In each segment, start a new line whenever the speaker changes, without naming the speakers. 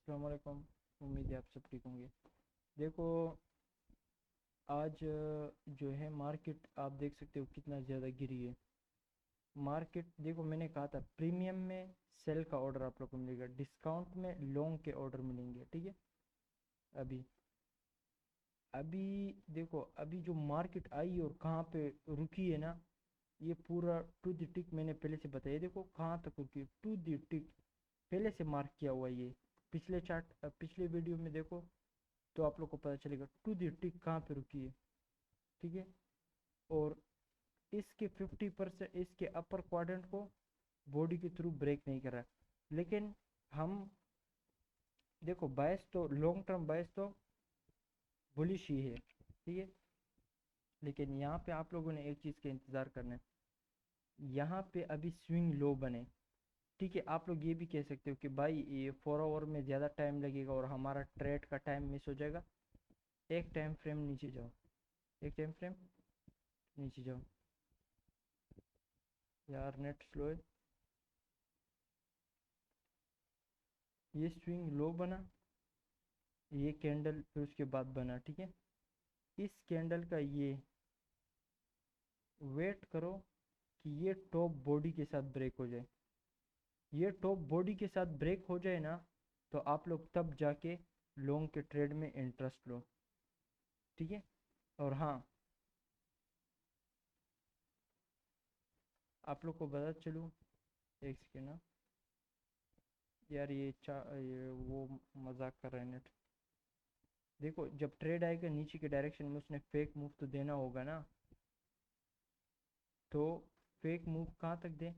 अस्सलाम वालेकुम। उम्मीद है आप सब ठीक होंगे। देखो, आज जो है मार्केट आप देख सकते हो कितना ज़्यादा गिरी है। मार्केट देखो, मैंने कहा था प्रीमियम में सेल का ऑर्डर आप लोग को मिलेगा, डिस्काउंट में लॉन्ग के ऑर्डर मिलेंगे, ठीक है। अभी अभी देखो, अभी जो मार्केट आई और कहाँ पे रुकी है ना, ये पूरा टू द टिक मैंने पहले से बताया। देखो कहाँ तक रुकी, टू द टिक पहले से मार्क किया हुआ है ये। पिछले वीडियो में देखो तो आप लोग को पता चलेगा टू दी टिक कहाँ पे रुकी है, ठीक है। और इसके 50% इसके अपर क्वाड्रेंट को बॉडी के थ्रू ब्रेक नहीं कर रहा है। लेकिन हम देखो, बायस तो लॉन्ग टर्म बायस तो बुलिश ही है, ठीक है। लेकिन यहाँ पे आप लोगों ने एक चीज़ का इंतज़ार करना है, यहाँ पे अभी स्विंग लो बने, ठीक है। आप लोग ये भी कह सकते हो कि भाई ये 4 आवर में ज़्यादा टाइम लगेगा और हमारा ट्रेड का टाइम मिस हो जाएगा। एक टाइम फ्रेम नीचे जाओ, एक टाइम फ्रेम नीचे जाओ। यार नेट स्लो है। ये स्विंग लो बना, ये कैंडल फिर उसके बाद बना, ठीक है। इस कैंडल का ये वेट करो कि ये टॉप बॉडी के साथ ब्रेक हो जाए। ये टॉप बॉडी के साथ ब्रेक हो जाए ना, तो आप लोग तब जाके लॉन्ग के ट्रेड में इंटरेस्ट लो, ठीक है। और हाँ, आप लोग को बता चलूँ, एक सेकेंड ना। यार ये वो मजाक कर रहे हैं नेट। देखो, जब ट्रेड आएगा नीचे के डायरेक्शन में, उसने फेक मूव तो देना होगा ना। तो फेक मूव कहाँ तक दे,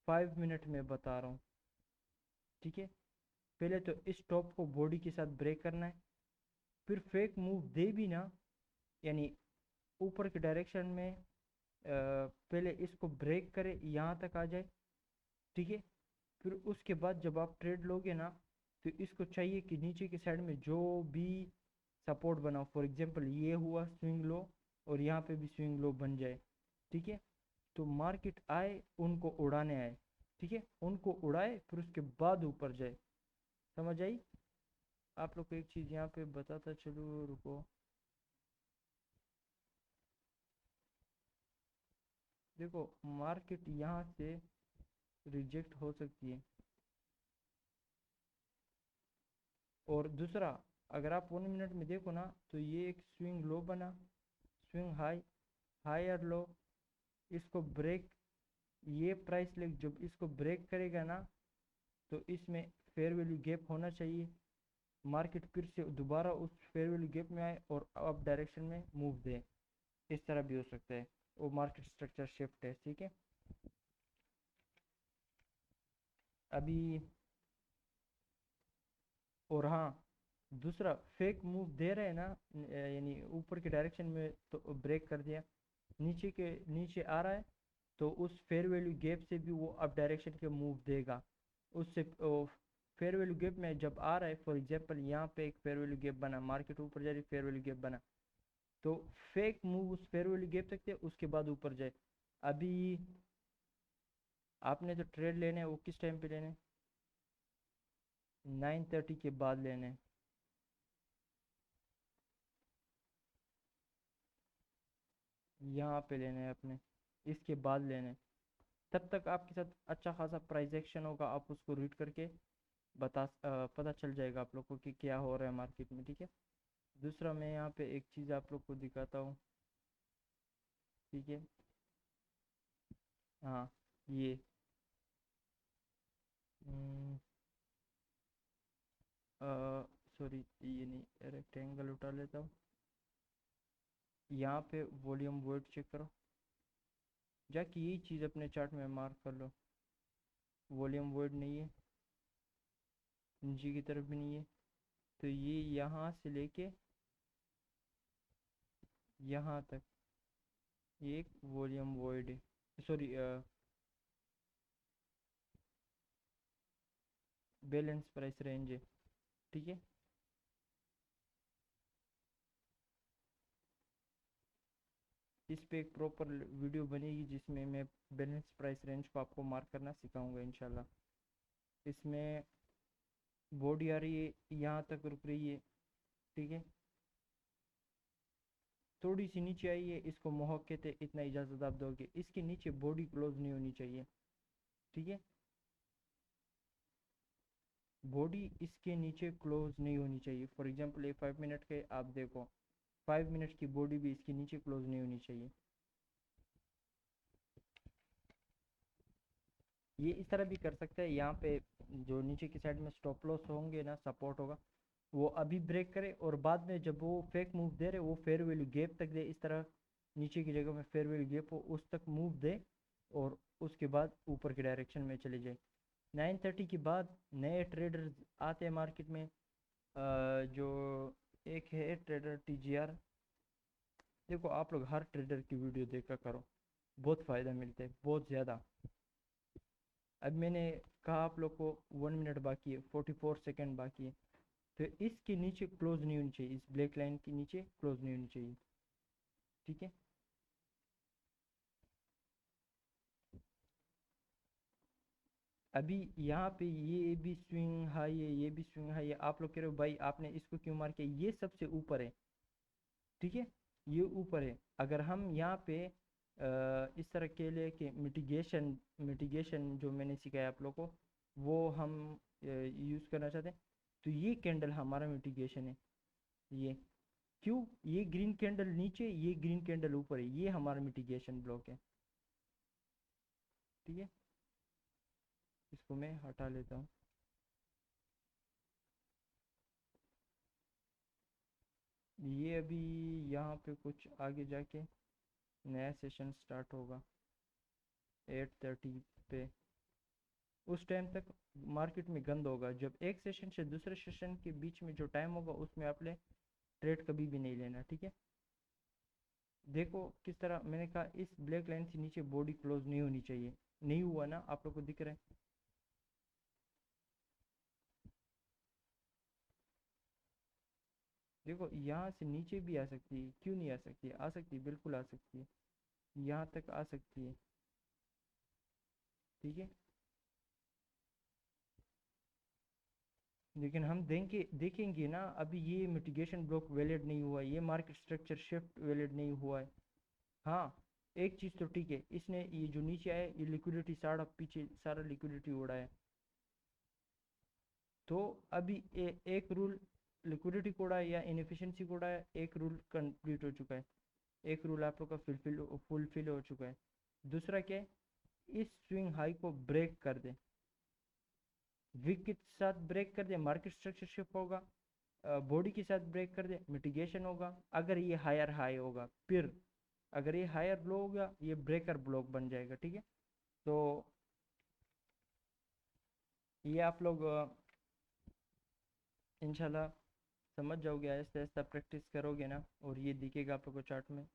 5 मिनट में बता रहा हूँ, ठीक है। पहले तो इस टॉप को बॉडी के साथ ब्रेक करना है, फिर फेक मूव दे भी ना, यानी ऊपर के डायरेक्शन में पहले इसको ब्रेक करे, यहाँ तक आ जाए, ठीक है। फिर उसके बाद जब आप ट्रेड लोगे ना, तो इसको चाहिए कि नीचे की साइड में जो भी सपोर्ट बनाओ, फॉर एग्जांपल ये हुआ स्विंग लो, और यहाँ पे भी स्विंग लो बन जाए, ठीक है। तो मार्केट आए, उनको उड़ाने आए, ठीक है, उनको उड़ाए फिर उसके बाद ऊपर जाए। समझ आई। आप लोग को एक चीज़ यहाँ पे बताता चलूँ, रुको। देखो, मार्केट यहाँ से रिजेक्ट हो सकती है। और दूसरा, अगर आप 1 मिनट में देखो ना, तो ये एक स्विंग लो बना, स्विंग हाई, हाई और लो, इसको ब्रेक, ये प्राइस लेग जब इसको ब्रेक करेगा ना, तो इसमें फेयर वैल्यू गैप होना चाहिए। मार्केट फिर से दोबारा उस फेयर वैल्यू गैप में आए और अप डायरेक्शन में मूव दे, इस तरह भी हो सकता है। वो मार्केट स्ट्रक्चर शिफ्ट है, ठीक है। अभी और हाँ, दूसरा फेक मूव दे रहे हैं ना, यानी ऊपर के डायरेक्शन में तो ब्रेक कर दिया, नीचे के नीचे आ रहा है, तो उस फेयर वैल्यू गैप से भी वो अप डायरेक्शन के मूव देगा। उससे फेयर वैल्यू गैप में जब आ रहा है, फॉर एग्जांपल यहाँ पे एक फेयर वैल्यू गैप बना, मार्केट ऊपर जा रही, फेयर वैल्यू गैप बना, तो फेक मूव उस फेयर वैल्यू गैप तक थे, उसके बाद ऊपर जाए। अभी आपने जो ट्रेड लेने हैं वो किस टाइम पे लेने हैं, 9:30 के बाद लेने हैं, यहाँ पे लेने हैं अपने, इसके बाद लेने हैं। तब तक आपके साथ अच्छा खासा प्राइस एक्शन होगा, आप उसको रीड करके पता चल जाएगा आप लोग को कि क्या हो रहा है मार्केट में, ठीक है। दूसरा, मैं यहाँ पे एक चीज़ आप लोग को दिखाता हूँ, ठीक है। हाँ, ये सॉरी, ये नहीं, रेक्टेंगल उठा लेता हूँ। यहाँ पे वॉल्यूम वर्ड चेक करो, जाके यही चीज़ अपने चार्ट में मार्क कर लो। वॉल्यूम वर्ड नहीं है, नीचे की तरफ भी नहीं है, तो ये यहाँ से लेके यहाँ तक ये एक वॉल्यूम वर्ड है, सॉरी, बैलेंस प्राइस रेंज है, ठीक है। इस पे एक प्रॉपर वीडियो बनेगी जिसमें मैं बैलेंस प्राइस रेंज को आपको मार्क करना सिखाऊंगा इंशाल्लाह। इसमें बॉडी आ रही है, यहाँ तक रुक रही है, ठीक है, थोड़ी सी नीचे आई है, इसको मोहक कहते हैं, इतना इजाज़त आप दोगे। इसके नीचे बॉडी क्लोज नहीं होनी चाहिए, ठीक है, बॉडी इसके नीचे क्लोज नहीं होनी चाहिए। फॉर एग्जांपल ये 5 मिनट के आप देखो, 5 मिनट की बॉडी भी इसके नीचे क्लोज नहीं होनी चाहिए। ये इस तरह भी कर सकते हैं, यहाँ पे जो नीचे की साइड में स्टॉप लॉस होंगे ना, सपोर्ट होगा, वो अभी ब्रेक करे और बाद में जब वो फेक मूव दे रहे वो फेयर वैल्यू गैप तक दे, इस तरह नीचे की जगह में फेयर वैल्यू गैप हो उस तक मूव दे, और उसके बाद ऊपर के डायरेक्शन में चले जाए। 9:30 के बाद नए ट्रेडर्स आते हैं मार्केट में, जो एक है ट्रेडर TGR। देखो आप लोग हर ट्रेडर की वीडियो देखा करो, बहुत फ़ायदा मिलता है, बहुत ज़्यादा। अब मैंने कहा आप लोग को 1 मिनट बाकी है, 44 सेकेंड बाकी है, तो इसके नीचे क्लोज नहीं होनी चाहिए, इस ब्लैक लाइन के नीचे क्लोज नहीं होनी चाहिए, ठीक है। अभी यहाँ पे ये भी स्विंग हाई है, ये भी स्विंग हाई है, आप लोग कह रहे हो भाई आपने इसको क्यों मार किया, ये सबसे ऊपर है, ठीक है, ये ऊपर है। अगर हम यहाँ पे इस तरह के लिए कि मिटिगेशन मिटिगेशन जो मैंने सिखाया आप लोग को, वो हम यूज़ करना चाहते हैं, तो ये कैंडल हमारा मिटिगेशन है। ये क्यों, ये ग्रीन कैंडल नीचे, ये ग्रीन कैंडल ऊपर है, ये हमारा मिटिगेशन ब्लॉक है, ठीक है। इसको मैं हटा लेता हूँ। ये अभी यहाँ पे कुछ आगे जाके नया सेशन स्टार्ट होगा 8:30 पे, उस टाइम तक मार्केट में गंद होगा। जब एक सेशन से दूसरे सेशन के बीच में जो टाइम होगा उसमें आपने ट्रेड कभी भी नहीं लेना, ठीक है। देखो किस तरह मैंने कहा, इस ब्लैक लाइन से नीचे बॉडी क्लोज नहीं होनी चाहिए, नहीं हुआ ना, आप लोग को दिख रहा है। देखो यहाँ से नीचे भी आ सकती है, क्यों नहीं आ सकती, आ सकती है, बिल्कुल आ सकती है, यहाँ तक आ सकती है, ठीक है। लेकिन हम देखेंगे ना, अभी ये मिटिगेशन ब्लॉक वैलिड नहीं हुआ, ये मार्केट स्ट्रक्चर शिफ्ट वैलिड नहीं हुआ है। हाँ, एक चीज़ तो ठीक है, इसने ये जो नीचे आया ये लिक्विडिटी सारा पीछे सारा लिक्विडिटी उड़ा है, तो अभी एक रूल लिक्विडिटी कोड़ा है या इनएफिशिएंसी कोड़ा है, एक रूल कंप्लीट हो चुका है, एक रूल आप लोग का फुलफिल हो चुका है। दूसरा क्या है, इस स्विंग हाई को ब्रेक कर दे, विक के साथ ब्रेक कर दे, मार्केट स्ट्रक्चर शिफ्ट होगा, बॉडी के साथ ब्रेक कर दे, मिटिगेशन होगा। अगर ये हायर हाई होगा, फिर अगर ये हायर लो होगा, ये ब्रेकर ब्लॉक बन जाएगा, ठीक है। तो ये आप लोग इंशाल्लाह समझ जाओगे, आहिस्ता आहिस्ता प्रैक्टिस करोगे ना, और ये दिखेगा आप लोग को चार्ट में।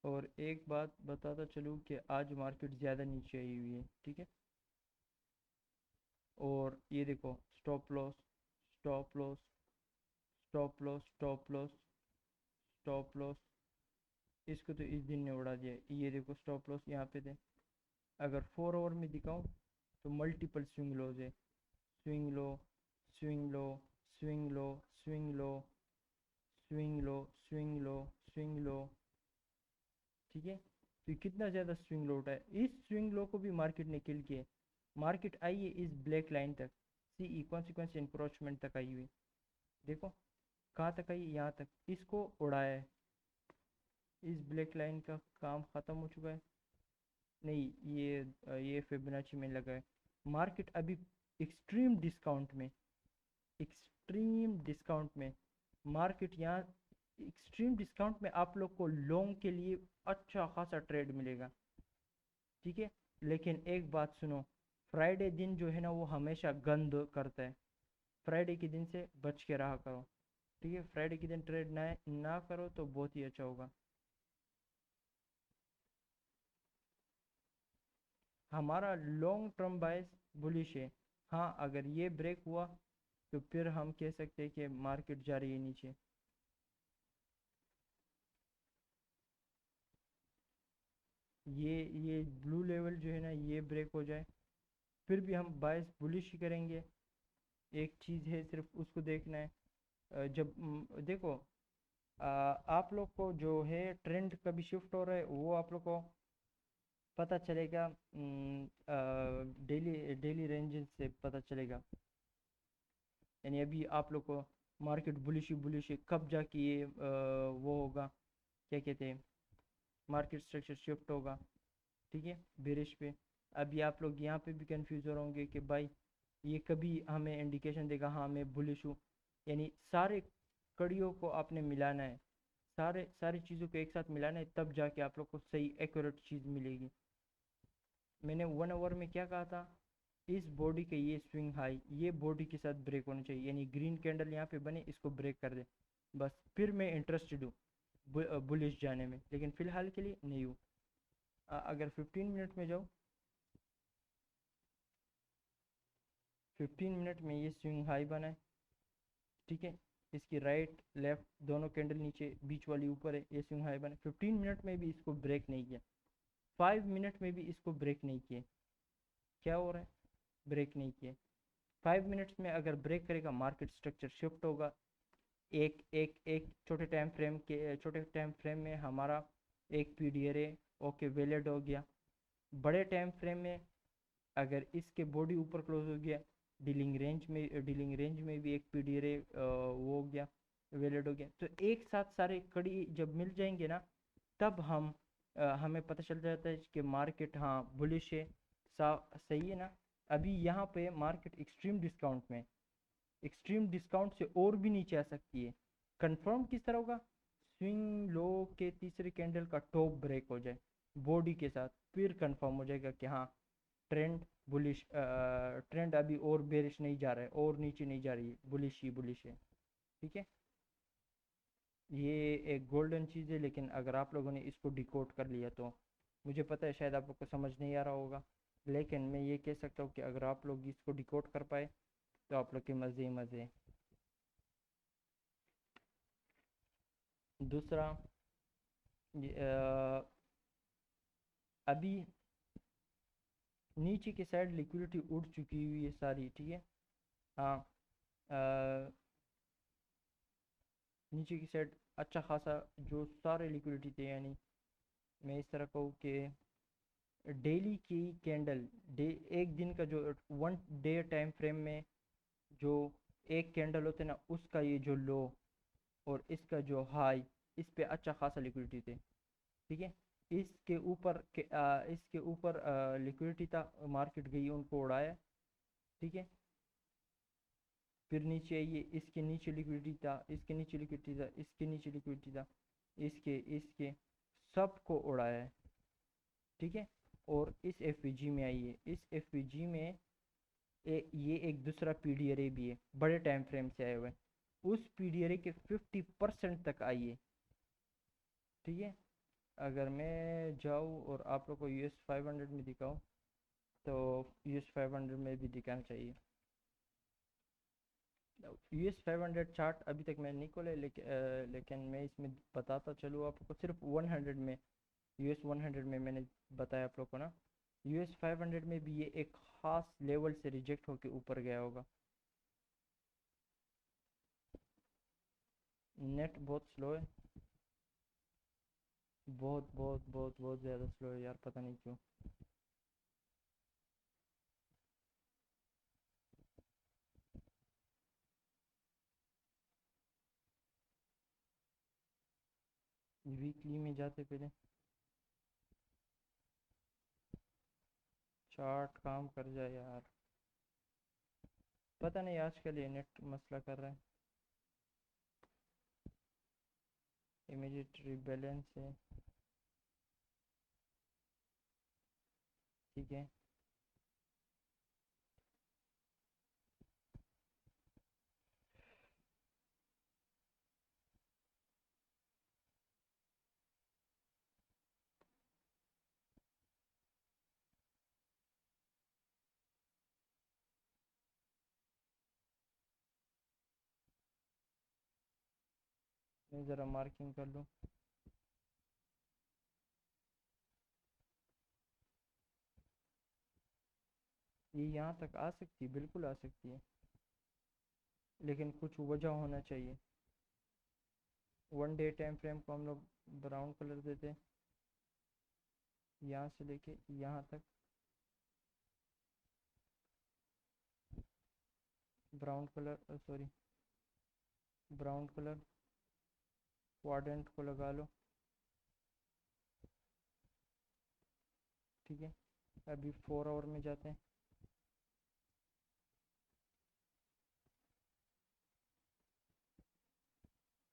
और एक बात बताता चलूँ कि आज मार्केट ज़्यादा नीचे आई हुई है, ठीक है। और ये देखो stop loss, stop loss, stop loss, stop loss, stop loss, इसको तो इस दिन ने उड़ा दिया। ये देखो स्टॉप लॉस यहाँ पे थे, अगर 4 आवर में दिखाऊं तो मल्टीपल स्विंग लोज है, swing low, swing low, swing low, swing low, swing low, swing low, swing low, ठीक है। तो कितना ज़्यादा स्विंग लो उठा है, इस स्विंग लो को भी मार्केट ने किल किया है। मार्केट आई है इस ब्लैक लाइन तक, CE कॉन्सिक्वेंस इंक्रोचमेंट तक आई हुई, देखो कहाँ तक आई, यहाँ तक, इसको उड़ाया है। इस ब्लैक लाइन का काम ख़त्म हो चुका है, नहीं ये फिबोनाची में लगा है। मार्केट अभी एक्सट्रीम डिस्काउंट में, एक्सट्रीम डिस्काउंट में, मार्केट यहाँ एक्सट्रीम डिस्काउंट में आप लोग को लॉन्ग के लिए अच्छा खासा ट्रेड मिलेगा, ठीक है। लेकिन एक बात सुनो, फ्राइडे दिन जो है ना वो हमेशा गंद करता है, फ्राइडे के दिन से बच के रहा करो, ठीक है। फ्राइडे के दिन ट्रेड ना करो तो बहुत ही अच्छा होगा। हमारा लॉन्ग टर्म बायस बुलिश है। हाँ, अगर ये ब्रेक हुआ तो फिर हम कह सकते हैं कि मार्केट जा रही है नीचे। ये ब्लू लेवल जो है ना ये ब्रेक हो जाए, फिर भी हम बायस बुलिश ही करेंगे। एक चीज़ है सिर्फ उसको देखना है। जब देखो, आप लोग को जो है ट्रेंड कभी शिफ्ट हो रहा है वो आप लोग को पता चलेगा, डेली डेली रेंज से पता चलेगा। यानी अभी आप लोग को मार्केट बुलिश ही कब जाके ये वो होगा, क्या कहते हैं, मार्केट स्ट्रक्चर शिफ्ट होगा, ठीक है, बेरिश पे। अभी आप लोग यहाँ पे भी कंफ्यूज हो रहे होंगे कि भाई ये कभी हमें इंडिकेशन देगा, हाँ मैं बुलिश हूँ। यानी सारे कड़ियों को आपने मिलाना है, सारी चीज़ों को एक साथ मिलाना है, तब जाके आप लोग को सही एक्यूरेट चीज़ मिलेगी। मैंने 1 आवर में क्या कहा था, इस बॉडी के ये स्विंग हाई ये बॉडी के साथ ब्रेक होना चाहिए, यानी ग्रीन कैंडल यहाँ पे बने इसको ब्रेक कर दे, बस फिर मैं इंटरेस्टेड हूँ बुलिश जाने में, लेकिन फ़िलहाल के लिए नहीं हूँ। अगर 15 मिनट में जाओ, 15 मिनट में ये स्विंग हाई बना है, ठीक है, इसकी राइट लेफ्ट दोनों कैंडल नीचे, बीच वाली ऊपर है, ये स्विंग हाई बना है। 15 मिनट में भी इसको ब्रेक नहीं किया, 5 मिनट में भी इसको ब्रेक नहीं किए, क्या हो रहा है, ब्रेक नहीं किए। 5 मिनट्स में अगर ब्रेक करेगा मार्केट स्ट्रक्चर शिफ्ट होगा। एक एक एक छोटे टाइम फ्रेम में हमारा एक पीडीआर ओके वैलिड हो गया। बड़े टाइम फ्रेम में अगर इसके बॉडी ऊपर क्लोज हो गया, डीलिंग रेंज में भी एक पीडीआर वो हो गया, वैलिड हो गया। तो एक साथ सारे कड़ी जब मिल जाएंगे ना, तब हमें पता चल जाता है कि मार्केट हाँ बुलिश है, सही है ना। अभी यहाँ पे मार्केट एक्सट्रीम डिस्काउंट से और भी नीचे आ सकती है। कंफर्म किस तरह होगा, स्विंग लो के तीसरे कैंडल का टॉप ब्रेक हो जाए बॉडी के साथ, फिर कंफर्म हो जाएगा कि हाँ ट्रेंड बुलिश, ट्रेंड अभी और बेरिश नहीं जा रहा है और नीचे नहीं जा रही है, बुलिश है, ठीक है। ये एक गोल्डन चीज़ है, लेकिन अगर आप लोगों ने इसको डिकोड कर लिया तो मुझे पता है शायद आप लोग को समझ नहीं आ रहा होगा, लेकिन मैं ये कह सकता हूँ कि अगर आप लोग इसको डिकोड कर पाए तो आप लोग के मज़े ही मज़े। दूसरा, अभी नीचे की साइड लिक्विडिटी उड़ चुकी हुई है सारी, ठीक है। हाँ, अ, नीचे की साइड अच्छा खासा जो सारे लिक्विडिटी थे, यानी मैं इस तरह कहूँ कि डेली की कैंडल, एक दिन का जो 1 डे टाइम फ्रेम में जो एक कैंडल होते ना, उसका ये जो लो और इसका जो हाई, इस पे अच्छा खासा लिक्विडिटी थे, ठीक है। इसके ऊपर लिक्विडिटी था, मार्केट गई उनको उड़ाया, ठीक है। फिर नीचे आइए, इसके नीचे लिक्विडिटी था, इसके नीचे लिक्विडिटी था, इसके नीचे लिक्विडिटी था, इसके इसके सबको उड़ाया है, ठीक है। और इस एफवीजी में आइए, इस एफवीजी में ये एक दूसरा पीडीआरए भी है, बड़े टाइम फ्रेम से आए हुए, उस पीडीआरए के 50% तक आइए, ठीक है। अगर मैं जाऊँ और आप लोग को US 500 में दिखाऊँ, तो US 500 में भी दिखाना चाहिए। US 500 चार्ट अभी तक मैंने नहीं खोले, लेकिन मैं इसमें बताता चलूँ आपको, सिर्फ 100 में, US 100 में मैंने बताया आप लोग को ना, US 500 में भी ये एक खास लेवल से रिजेक्ट होके ऊपर गया होगा। नेट बहुत स्लो है, बहुत बहुत बहुत बहुत ज़्यादा स्लो है यार, पता नहीं क्यों। वीकली में जाते पहले चार्ट काम कर जाए यार, पता नहीं आजकल ये नेट मसला कर रहा है। इमीडिएट रिबैलेंस है, ठीक है। मैं ज़रा मार्किंग कर लूँ। ये यहाँ तक आ सकती है, बिल्कुल आ सकती है, लेकिन कुछ वजह होना चाहिए। 1 डे टाइम फ्रेम को हम लोग ब्राउन कलर देते हैं, यहाँ से लेके यहाँ तक brown colour, sorry brown colour quadrant को लगा लो। ठीक है, अभी 4 आवर में जाते हैं।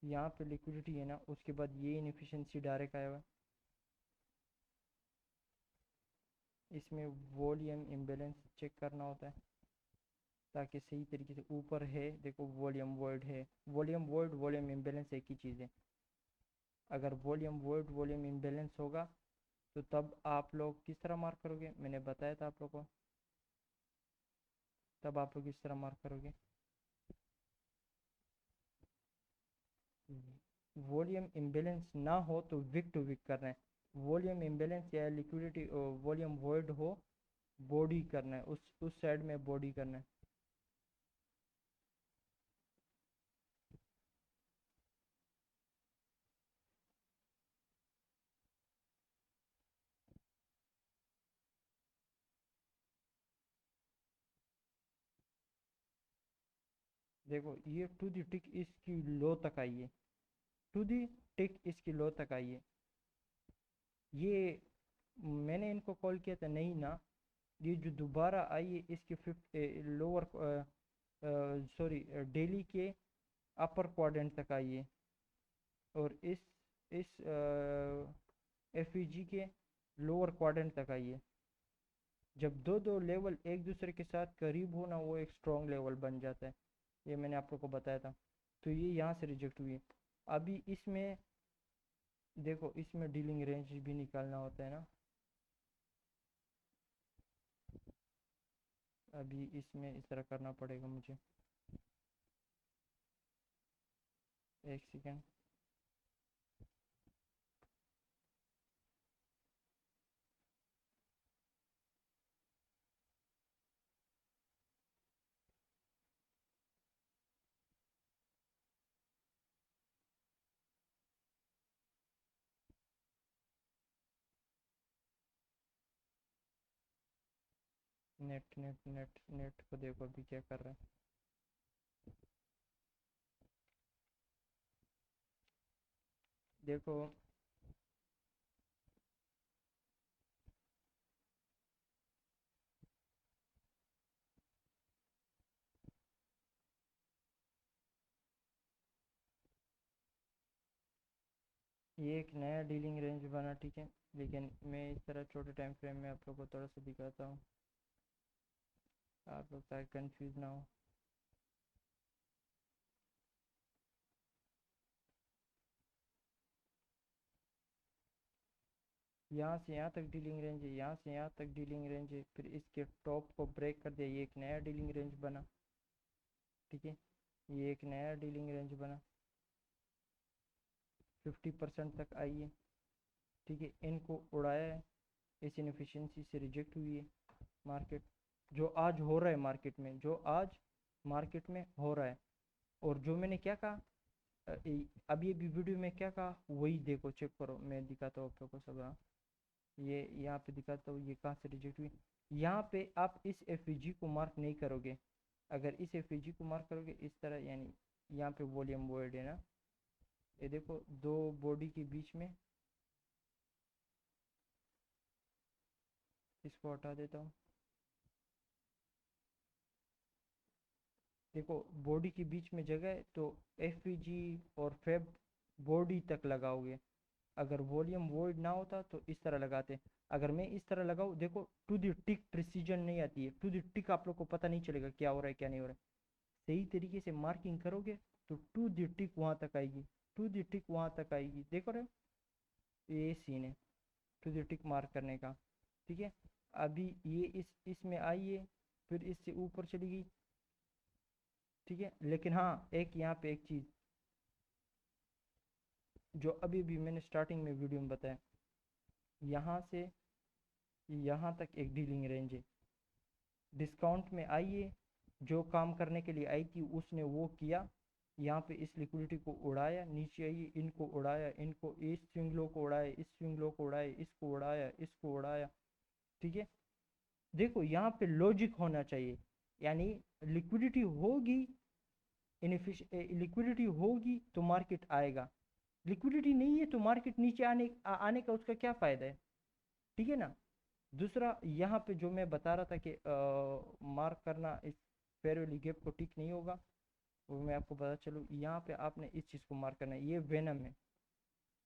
यहाँ पे लिक्विडिटी है ना, उसके बाद ये इनएफिशिएंसी डायरेक्ट आया हुआ है। इसमें वॉल्यूम इम्बेलेंस चेक करना होता है ताकि सही तरीके से ऊपर है। देखो वॉल्यूम वॉइड है, वॉल्यूम वॉइड वॉल्यूम इम्बेलेंस एक ही चीज़ है। अगर वॉल्यूम वॉइड वॉल्यूम इम्बेलेंस होगा तो तब आप लोग किस तरह मार्क करोगे, मैंने बताया था आप लोग को। तब आप लोग किस तरह मार्क करोगे, वॉल्यूम इम्बेलेंस ना हो तो विक टू विक करना है। वॉल्यूम इम्बेलेंस या लिक्विडिटी वॉल्यूम वॉइड हो, बॉडी करना है, उस साइड में बॉडी करना है। देखो ये टू दी टिक इसकी लो तक आई है, टू दी टिक इसकी लो तक आई है। ये मैंने इनको कॉल किया था नहीं ना, ये जो दोबारा आई है इसके 5 लोअर सॉरी डेली के अपर क्वाड्रेंट तक आई है, और इस एफ के लोअर क्वाड्रेंट तक आई है। जब दो दो लेवल एक दूसरे के साथ करीब हो ना, वो एक स्ट्रॉन्ग लेवल बन जाता है। ये मैंने आप लोग को बताया था। तो ये यहाँ से रिजेक्ट हुई है। अभी इसमें देखो, इसमें डीलिंग रेंज भी निकालना होता है ना। अभी इसमें इस तरह करना पड़ेगा मुझे, एक second. Net net net net को देखो अभी क्या कर रहा है। देखो ये एक नया डीलिंग रेंज बना, ठीक है, लेकिन मैं इस तरह छोटे टाइम फ्रेम में आप लोग को थोड़ा सा दिखाता हूँ, आप लोग ताकि कंफ्यूज ना हो। यहाँ से यहाँ तक डीलिंग रेंज है, यहाँ से यहाँ तक डीलिंग रेंज है, फिर इसके टॉप को ब्रेक कर दिया, ये एक नया डीलिंग रेंज बना। ठीक है, ये एक नया डीलिंग रेंज बना, 50% तक आई है। ठीक है, इनको उड़ाया है, इस इनएफिशिएंसी से रिजेक्ट हुई है मार्केट। जो आज हो रहा है मार्केट में, जो आज मार्केट में हो रहा है, और जो मैंने क्या कहा अभी अभी वीडियो में क्या कहा, वही देखो, चेक करो, मैं दिखाता हूँ आप लोगों को सब। हाँ, ये यहाँ पे दिखाता हूँ ये कहाँ से रिजेक्ट हुई। यहाँ पे आप इस एफ को मार्क नहीं करोगे। अगर इस एफ को मार्क करोगे इस तरह, यानी यहाँ पे वॉल्यूम वर्ड है ना, ये देखो दो बॉडी के बीच में, इसको हटा देता हूँ। देखो बॉडी के बीच में जगह है, तो एफ और फेब बॉडी तक लगाओगे। अगर वॉल्यूम वॉइड ना होता तो इस तरह लगाते। अगर मैं इस तरह लगाऊँ, देखो टू द टिक प्रिसीजन नहीं आती है, टू द टिक आप लोग को पता नहीं चलेगा क्या हो रहा है क्या नहीं हो रहा है। सही तरीके से मार्किंग करोगे तो टू द टिक वहाँ तक आएगी, टू द टिक वहाँ तक आएगी। देखो रहे हो, ये सीन है टू द टिक मार्क करने का। ठीक है, अभी ये इसमें आई है, फिर इससे ऊपर चली गई। ठीक है, लेकिन हाँ एक यहाँ पे एक चीज़ जो अभी भी मैंने स्टार्टिंग में वीडियो में बताया, यहाँ से यहाँ तक एक डीलिंग रेंज है। डिस्काउंट में आई है, जो काम करने के लिए आई थी उसने वो किया, यहाँ पे इस लिक्विडिटी को उड़ाया, नीचे आई इनको उड़ाया, इनको इस स्विंग लो को उड़ाया, इस स्विंग लो को उड़ाया, इसको उड़ाया, इसको उड़ाया। ठीक है, देखो यहाँ पे लॉजिक होना चाहिए, यानी लिक्विडिटी होगी, लिक्विडिटी होगी तो मार्केट आएगा, लिक्विडिटी नहीं है तो मार्केट नीचे आने का उसका क्या फ़ायदा है। ठीक है ना। दूसरा यहाँ पे जो मैं बता रहा था कि मार्क करना इस फेयर वैल्यू गैप को ठीक नहीं होगा, वो मैं आपको बता चलूँ, यहाँ पे आपने इस चीज़ को मार्क करना है, ये वेनम है,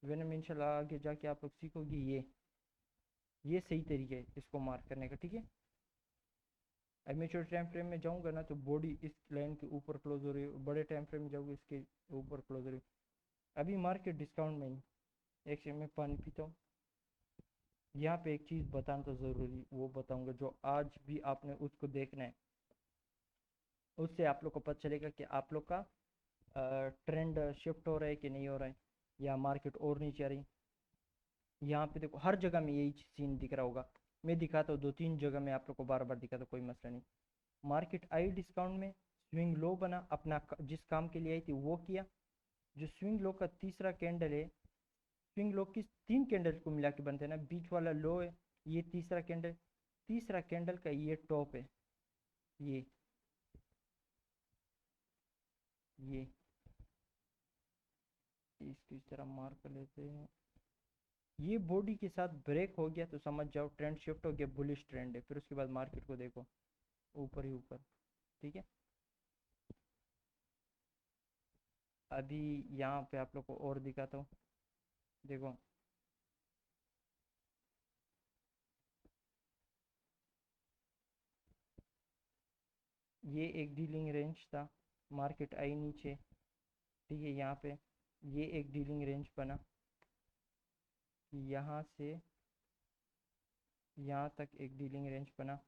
वेनम इंशाल्लाह आगे जाके आप लोग सीखोगे, ये सही तरीका है इसको मार्क करने का। ठीक है, अब मेच्योर टाइम फ्रेम में जाऊंगा ना तो बॉडी इस लाइन के ऊपर क्लोज हो रही है, बड़े टाइम फ्रेम में जाऊंगा इसके ऊपर क्लोज हो रही है। अभी मार्केट डिस्काउंट में ही, एक सेकंड में पानी पीता हूँ। यहाँ पे एक चीज़ बताना तो ज़रूरी, वो बताऊंगा जो आज भी आपने उसको देखना है, उससे आप लोग को पता चलेगा कि आप लोग का ट्रेंड शिफ्ट हो रहा है कि नहीं हो रहा है, या मार्केट और नीचे आ रही। यहाँ पे देखो हर जगह में यही सीन दिख रहा होगा, मैं दिखाता हूँ 2-3 जगह में आप लोग को बार बार दिखाता, कोई मसला नहीं। मार्केट आई डिस्काउंट में, स्विंग लो बना, अपना जिस काम के लिए आई थी वो किया, जो स्विंग लो का तीसरा कैंडल है, स्विंग लो किस 3 कैंडल को मिला के बनते हैं ना, बीच वाला लो है, ये तीसरा कैंडल, तीसरा कैंडल का ये टॉप है, ये ये इसको इस तरह मार्क कर लेते हैं, ये बॉडी के साथ ब्रेक हो गया तो समझ जाओ ट्रेंड शिफ्ट हो गया, बुलिश ट्रेंड है, फिर उसके बाद मार्केट को देखो ऊपर ही ऊपर। ठीक है, अभी यहाँ पे आप लोग को और दिखाता हूँ, देखो ये एक डीलिंग रेंज था, मार्केट आई नीचे। ठीक है, यहाँ पे ये एक डीलिंग रेंज बना, यहाँ से यहाँ तक एक डीलिंग रेंज बना,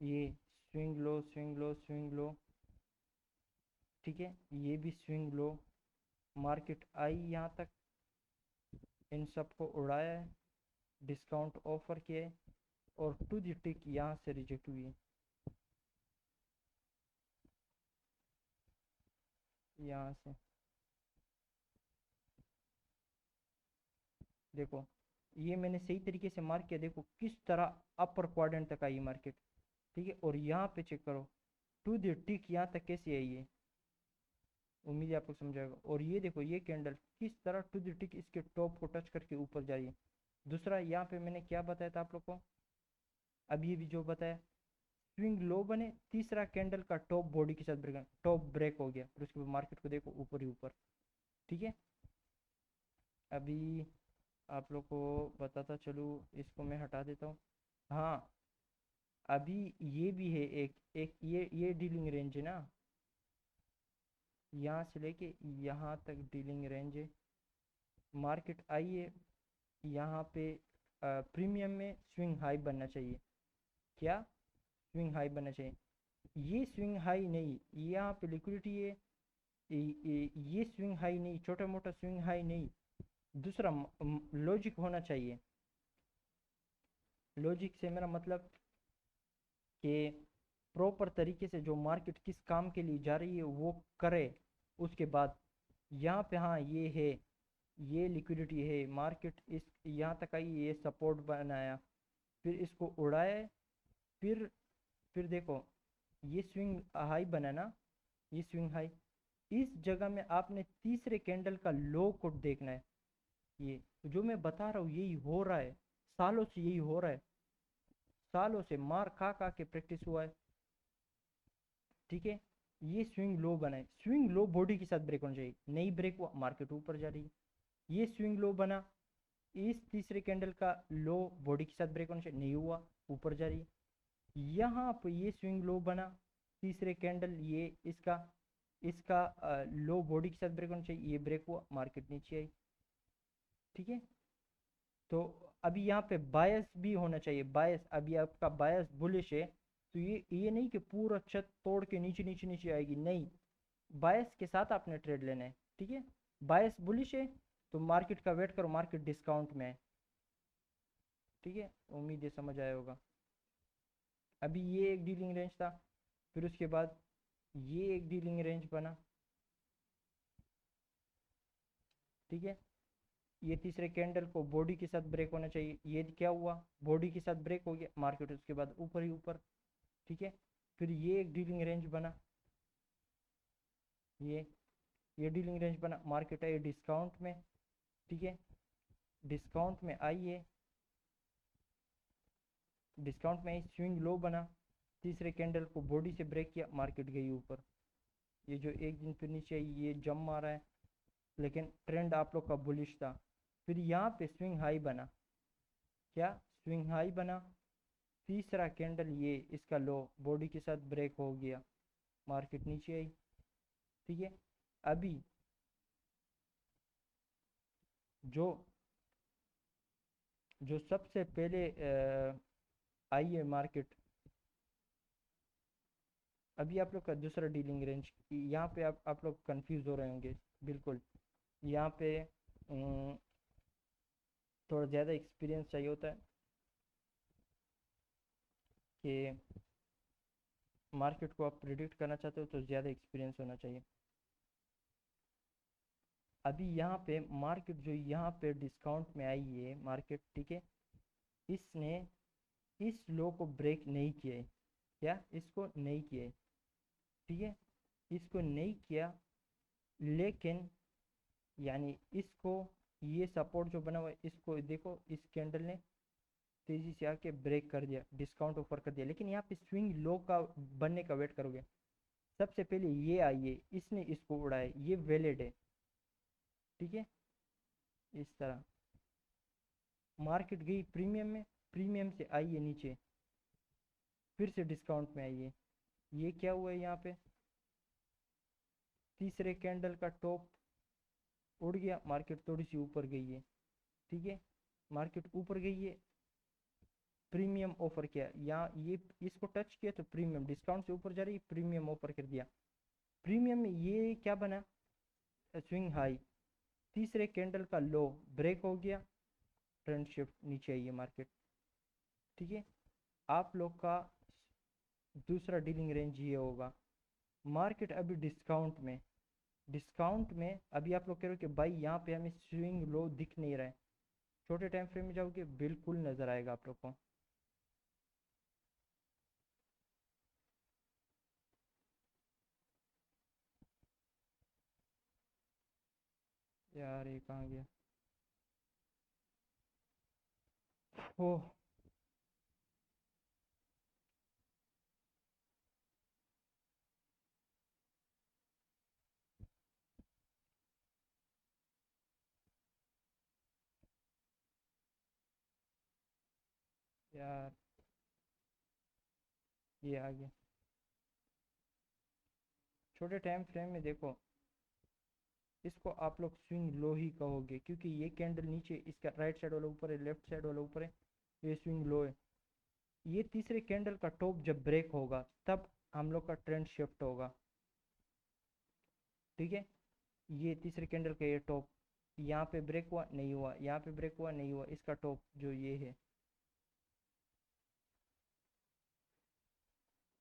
ये swing low swing low swing low. ठीक है, ये भी स्विंग लो, मार्केट आई यहाँ तक, इन सबको उड़ाया है, डिस्काउंट ऑफर किया है, और टू द टिक यहाँ से रिजेक्ट हुई है, यहाँ से देखो, ये मैंने सही तरीके से मार्क किया, देखो किस तरह अपर क्वाड्रेंट तक आई मार्केट। ठीक है, और यहाँ पे चेक करो टू द टिक यहाँ तक कैसे आई है, उम्मीद है आपको समझाएगा। और ये देखो ये कैंडल किस तरह टू द टिक इसके टॉप को टच करके ऊपर जा रही है। दूसरा यहाँ पे मैंने क्या बताया था आप लोग को, अभी भी जो बताया, स्विंग लो बने, तीसरा कैंडल का टॉप बॉडी के साथ ब्रेक, टॉप ब्रेक हो गया, फिर उसके बाद मार्केट को देखो ऊपर ही ऊपर। ठीक है, अभी आप लोग को बताता चलूँ, इसको मैं हटा देता हूँ। हाँ, अभी ये भी है एक एक ये डीलिंग रेंज है ना, यहाँ से लेके यहाँ तक डीलिंग रेंज है, मार्केट आई है यहाँ पे, प्रीमियम में स्विंग हाई बनना चाहिए, क्या स्विंग हाई बनना चाहिए, ये स्विंग हाई नहीं, यहाँ पे लिक्विडिटी है, ये स्विंग हाई नहीं, छोटा मोटा स्विंग हाई नहीं। दूसरा लॉजिक होना चाहिए, लॉजिक से मेरा मतलब कि प्रॉपर तरीके से जो मार्केट किस काम के लिए जा रही है वो करे, उसके बाद यहाँ पे हाँ ये है, ये लिक्विडिटी है, मार्केट इस यहाँ तक आई, ये सपोर्ट बनाया, फिर इसको उड़ाए, फिर देखो ये स्विंग हाई बना ना, ये स्विंग हाई, इस जगह में आपने तीसरे कैंडल का लो को देखना है, ये जो मैं बता रहा हूँ यही हो रहा है, सालों से यही हो रहा है, सालों से मार खा खा के प्रैक्टिस हुआ है। ठीक है, ये स्विंग लो बना है, स्विंग लो बॉडी के साथ ब्रेक होना चाहिए, नहीं ब्रेक हुआ मार्केट ऊपर जा रही है। ये स्विंग लो बना, इस तीसरे कैंडल का लो बॉडी के साथ ब्रेक होना चाहिए, नहीं हुआ ऊपर जा रही है। यहाँ पर ये स्विंग लो बना, तीसरे कैंडल ये इसका इसका लो बॉडी के साथ ब्रेक होना चाहिए, ये ब्रेक हुआ मार्केट नीचे आई। ठीक है, तो अभी यहाँ पे बायस भी होना चाहिए, बायस अभी आपका बायस बुलिश है, तो ये नहीं कि पूरा छत तोड़ के नीचे नीचे नीचे आएगी, नहीं, बायस के साथ आपने ट्रेड लेना है। ठीक है, बायस बुलिश है तो मार्केट का वेट करो, मार्केट डिस्काउंट में है। ठीक है, उम्मीद है समझ आया होगा। अभी ये एक डीलिंग रेंज था, फिर उसके बाद ये एक डीलिंग रेंज बना, ठीक है। ये तीसरे कैंडल को बॉडी के साथ ब्रेक होना चाहिए, ये क्या हुआ, बॉडी के साथ ब्रेक हो गया, मार्केट उसके बाद ऊपर ही ऊपर, ठीक है। फिर ये एक डीलिंग रेंज बना, ये डीलिंग रेंज बना, मार्केट आई डिस्काउंट में, ठीक है। डिस्काउंट में आई है, डिस्काउंट में आई, स्विंग लो बना, तीसरे कैंडल को बॉडी से ब्रेक किया, मार्केट गई ऊपर। ये जो एक दिन फिर नीचे आई, ये जम मारा है, लेकिन ट्रेंड आप लोग का बुलिश था। फिर यहाँ पे स्विंग हाई बना, क्या स्विंग हाई बना, तीसरा कैंडल ये इसका लो बॉडी के साथ ब्रेक हो गया, मार्केट नीचे आई, ठीक है। अभी जो जो सबसे पहले आई है मार्केट, अभी आप लोग का दूसरा डीलिंग रेंज, यहाँ पे आप लोग कंफ्यूज हो रहे होंगे, बिल्कुल। यहाँ पे थोड़ा ज़्यादा एक्सपीरियंस चाहिए होता है कि मार्केट को आप प्रिडिक्ट करना चाहते हो तो ज़्यादा एक्सपीरियंस होना चाहिए। अभी यहाँ पे मार्केट जो यहाँ पे डिस्काउंट में आई है मार्केट, ठीक है, इसने इस लो को ब्रेक नहीं किया है, क्या इसको नहीं किया है, ठीक है, इसको नहीं किया, लेकिन यानी इसको ये सपोर्ट जो बना हुआ है इसको देखो, इस कैंडल ने तेजी से आके ब्रेक कर दिया, डिस्काउंट ऑफर कर दिया, लेकिन यहाँ पे स्विंग लो का बनने का वेट करोगे, सबसे पहले ये आई है, इसने इसको उड़ाया, ये वैलिड है, ठीक है। इस तरह मार्केट गई प्रीमियम में, प्रीमियम से आई है नीचे, फिर से डिस्काउंट में आई है, ये क्या हुआ है यहाँ पे, तीसरे कैंडल का टॉप उड़ गया, मार्केट थोड़ी सी ऊपर गई है, ठीक है, मार्केट ऊपर गई है, प्रीमियम ऑफर किया, यहाँ ये इसको टच किया तो प्रीमियम, डिस्काउंट से ऊपर जा रही है, प्रीमियम ऑफर कर दिया, प्रीमियम में ये क्या बना, स्विंग हाई, तीसरे कैंडल का लो ब्रेक हो गया, ट्रेंड शिफ्ट नीचे आई है मार्केट, ठीक है। आप लोग का दूसरा डीलिंग रेंज ये होगा, मार्केट अभी डिस्काउंट में, डिस्काउंट में अभी आप लोग कह रहे हो कि भाई यहाँ पे हमें स्विंग लो दिख नहीं रहा है, छोटे टाइम फ्रेम में जाओगे बिल्कुल नजर आएगा आप लोग को। यार ये कहाँ गया, ओ यार, ये आ गया, छोटे टाइम फ्रेम में देखो, इसको आप लोग स्विंग लो ही कहोगे, क्योंकि ये कैंडल नीचे, इसका राइट साइड वाला ऊपर है, लेफ्ट साइड वाला ऊपर है, ये स्विंग लो है, ये तीसरे कैंडल का टॉप जब ब्रेक होगा तब हम लोग का ट्रेंड शिफ्ट होगा, ठीक है। ये तीसरे कैंडल का ये टॉप यहाँ पे ब्रेक हुआ नहीं हुआ, यहाँ पे ब्रेक हुआ नहीं हुआ, इसका टॉप जो ये है,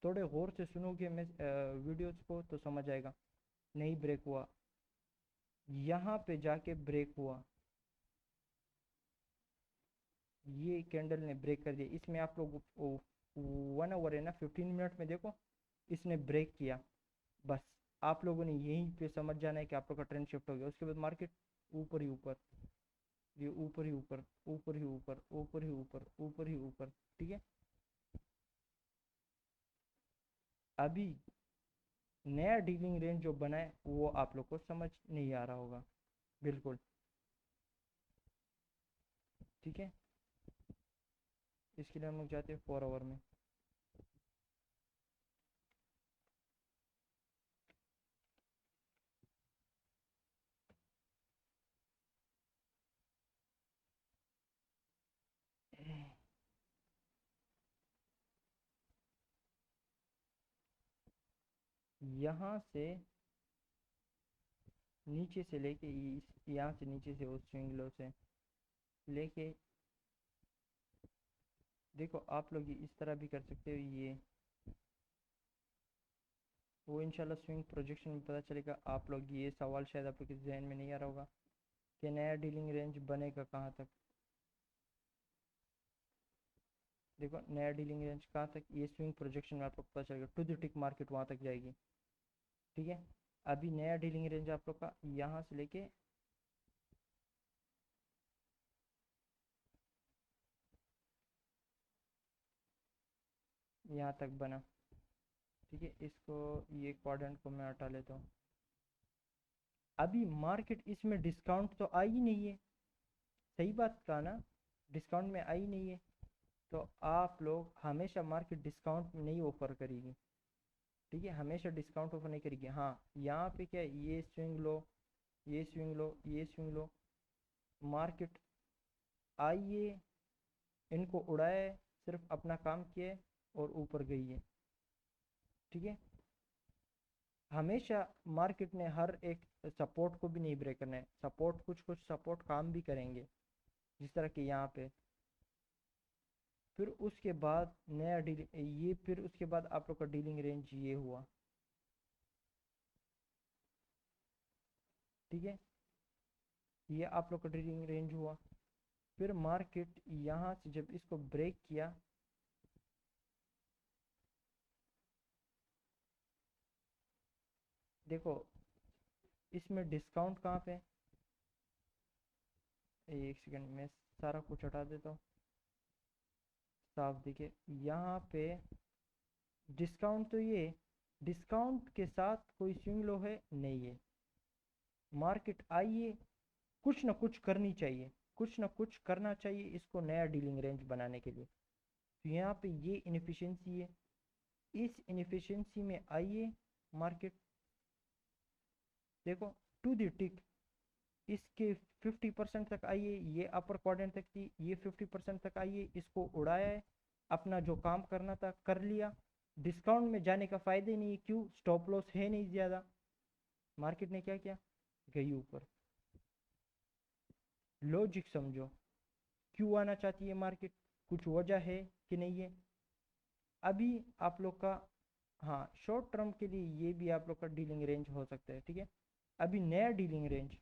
थोड़े गौर से सुनोगे मैं वीडियोस को तो समझ आएगा, नहीं ब्रेक हुआ, यहाँ पे जाके ब्रेक हुआ, ये कैंडल ने ब्रेक कर दिया, इसमें आप लोग 1 आवर है ना, 15 मिनट में देखो इसने ब्रेक किया, बस आप लोगों ने यहीं पे समझ जाना है कि आप लोग का ट्रेंड शिफ्ट हो गया, उसके बाद मार्केट ऊपर ही ऊपर, ये ऊपर ही ऊपर, ऊपर ही ऊपर, ऊपर ही ऊपर, ऊपर ही ऊपर, ठीक है। अभी नया डीलिंग रेंज जो बना है वो आप लोग को समझ नहीं आ रहा होगा, बिल्कुल, ठीक है। इसके लिए हम लोग जाते हैं 4 आवर में। यहाँ से नीचे से लेके यहाँ से नीचे से, उस स्विंग लो से लेके देखो आप लोग इस तरह भी कर सकते हो, ये वो इंशाल्लाह स्विंग प्रोजेक्शन में पता चलेगा। आप लोग ये सवाल शायद आप लोग के जहन में नहीं आ रहा होगा कि नया डीलिंग रेंज बनेगा कहाँ तक। देखो नया डीलिंग रेंज कहाँ तक, ये स्विंग प्रोजेक्शन में आप लोग पता चलेगा, टू द टिक मार्केट वहाँ तक जाएगी। ठीक है, अभी नया डीलिंग रेंज आप लोग का यहाँ से लेके यहाँ तक बना। ठीक है, इसको ये क्वाड्रेंट को मैं हटा लेता हूँ। अभी मार्केट इसमें डिस्काउंट तो आई ही नहीं है, सही बात कहा ना, डिस्काउंट में आई नहीं है। तो आप लोग हमेशा मार्केट डिस्काउंट नहीं ऑफर करेगी। ठीक है, हमेशा डिस्काउंट ऑफर नहीं करेगी। हाँ, यहाँ पे क्या है, ये स्विंग लो, ये स्विंग लो, ये स्विंग लो, मार्केट आई है, इनको उड़ाए, सिर्फ अपना काम किए और ऊपर गई है। ठीक है, हमेशा मार्केट ने हर एक सपोर्ट को भी नहीं ब्रेक करना है। सपोर्ट कुछ कुछ सपोर्ट काम भी करेंगे, जिस तरह कि यहाँ पे। फिर उसके बाद नया डील ये, फिर उसके बाद आप लोग का डीलिंग रेंज ये हुआ। ठीक है, ये आप लोग का डीलिंग रेंज हुआ। फिर मार्केट यहाँ से जब इसको ब्रेक किया, देखो इसमें डिस्काउंट कहाँ पे, एक सेकंड में सारा कुछ हटा देता हूँ, साफ दिखे यहाँ पे। डिस्काउंट तो ये, डिस्काउंट के साथ कोई स्विंग लो है नहीं है। मार्केट आइए, कुछ ना कुछ करनी चाहिए, कुछ ना कुछ करना चाहिए इसको नया डीलिंग रेंज बनाने के लिए। तो यहाँ पे ये इनएफिशिएंसी है, इस इनएफिशिएंसी में आइए मार्केट। देखो टू दी टिक इसके 50% तक आइए, ये अपर क्वाड्रेंट तक थी, ये 50% तक आइए, इसको उड़ाया है, अपना जो काम करना था कर लिया। डिस्काउंट में जाने का फायदा ही नहीं है, क्यों, स्टॉप लॉस है नहीं ज़्यादा। मार्केट ने क्या किया, गई ऊपर। लॉजिक समझो, क्यों आना चाहती है मार्केट, कुछ वजह है कि नहीं है। अभी आप लोग का, हाँ शॉर्ट टर्म के लिए ये भी आप लोग का डीलिंग रेंज हो सकता है। ठीक है, अभी नया डीलिंग रेंज,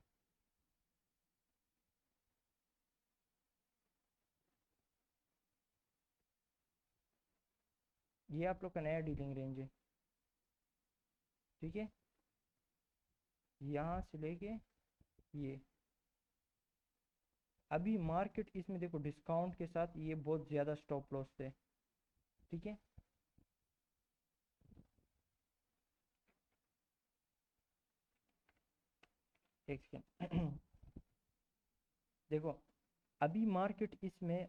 ये आप लोग का नया डीलिंग रेंज है। ठीक है, यहाँ से लेके ये, अभी मार्केट इसमें देखो डिस्काउंट के साथ ये बहुत ज़्यादा स्टॉप लॉस थे। ठीक है, एक सेकेंड देखो अभी मार्केट इसमें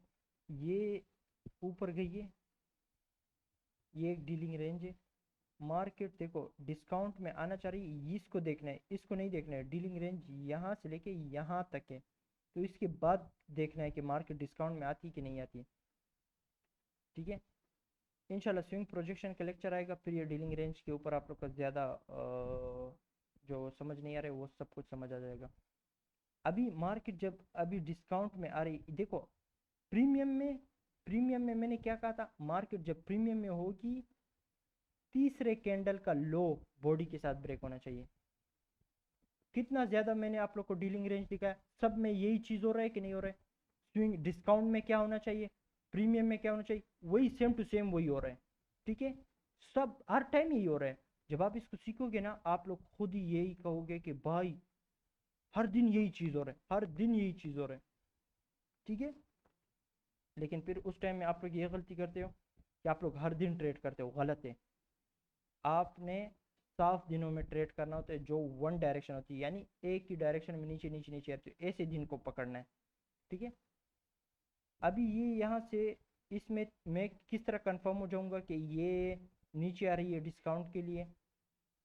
ये ऊपर गई है, ये एक डीलिंग रेंज है। मार्केट देखो डिस्काउंट में आना चाह रही है, इसको देखना है, इसको नहीं देखना है। डीलिंग रेंज यहाँ से लेके यहाँ तक है, तो इसके बाद देखना है कि मार्केट डिस्काउंट में आती है कि नहीं आती। ठीक है, इंशाल्लाह स्विंग प्रोजेक्शन का लेक्चर आएगा, फिर ये डीलिंग रेंज के ऊपर आप लोग का ज़्यादा जो समझ नहीं आ रहा है वो सब कुछ समझ आ जाएगा। अभी मार्केट जब अभी डिस्काउंट में आ रही, देखो प्रीमियम में, प्रीमियम में मैंने क्या कहा था, मार्केट जब प्रीमियम में होगी, तीसरे कैंडल का लो बॉडी के साथ ब्रेक होना चाहिए। कितना ज़्यादा मैंने आप लोग को डीलिंग रेंज दिखाया, सब में यही चीज़ हो रहा है कि नहीं हो रहा है। स्विंग डिस्काउंट में क्या होना चाहिए, प्रीमियम में क्या होना चाहिए, वही सेम टू सेम वही हो रहा है। ठीक है, सब हर टाइम यही हो रहा है। जब आप इसको सीखोगे ना, आप लोग खुद ही यही कहोगे कि भाई हर दिन यही चीज़ हो रहा है, हर दिन यही चीज़ हो रहा है। ठीक है, लेकिन फिर उस टाइम में आप लोग ये गलती करते हो कि आप लोग हर दिन ट्रेड करते हो, गलत है। आपने साफ दिनों में ट्रेड करना होता है, जो वन डायरेक्शन होती है, यानी एक ही डायरेक्शन में नीचे नीचे नीचे आती है, ऐसे दिन को पकड़ना है। ठीक है, अभी ये यहाँ से, इसमें मैं किस तरह कंफर्म हो जाऊंगा कि ये नीचे आ रही है डिस्काउंट के लिए,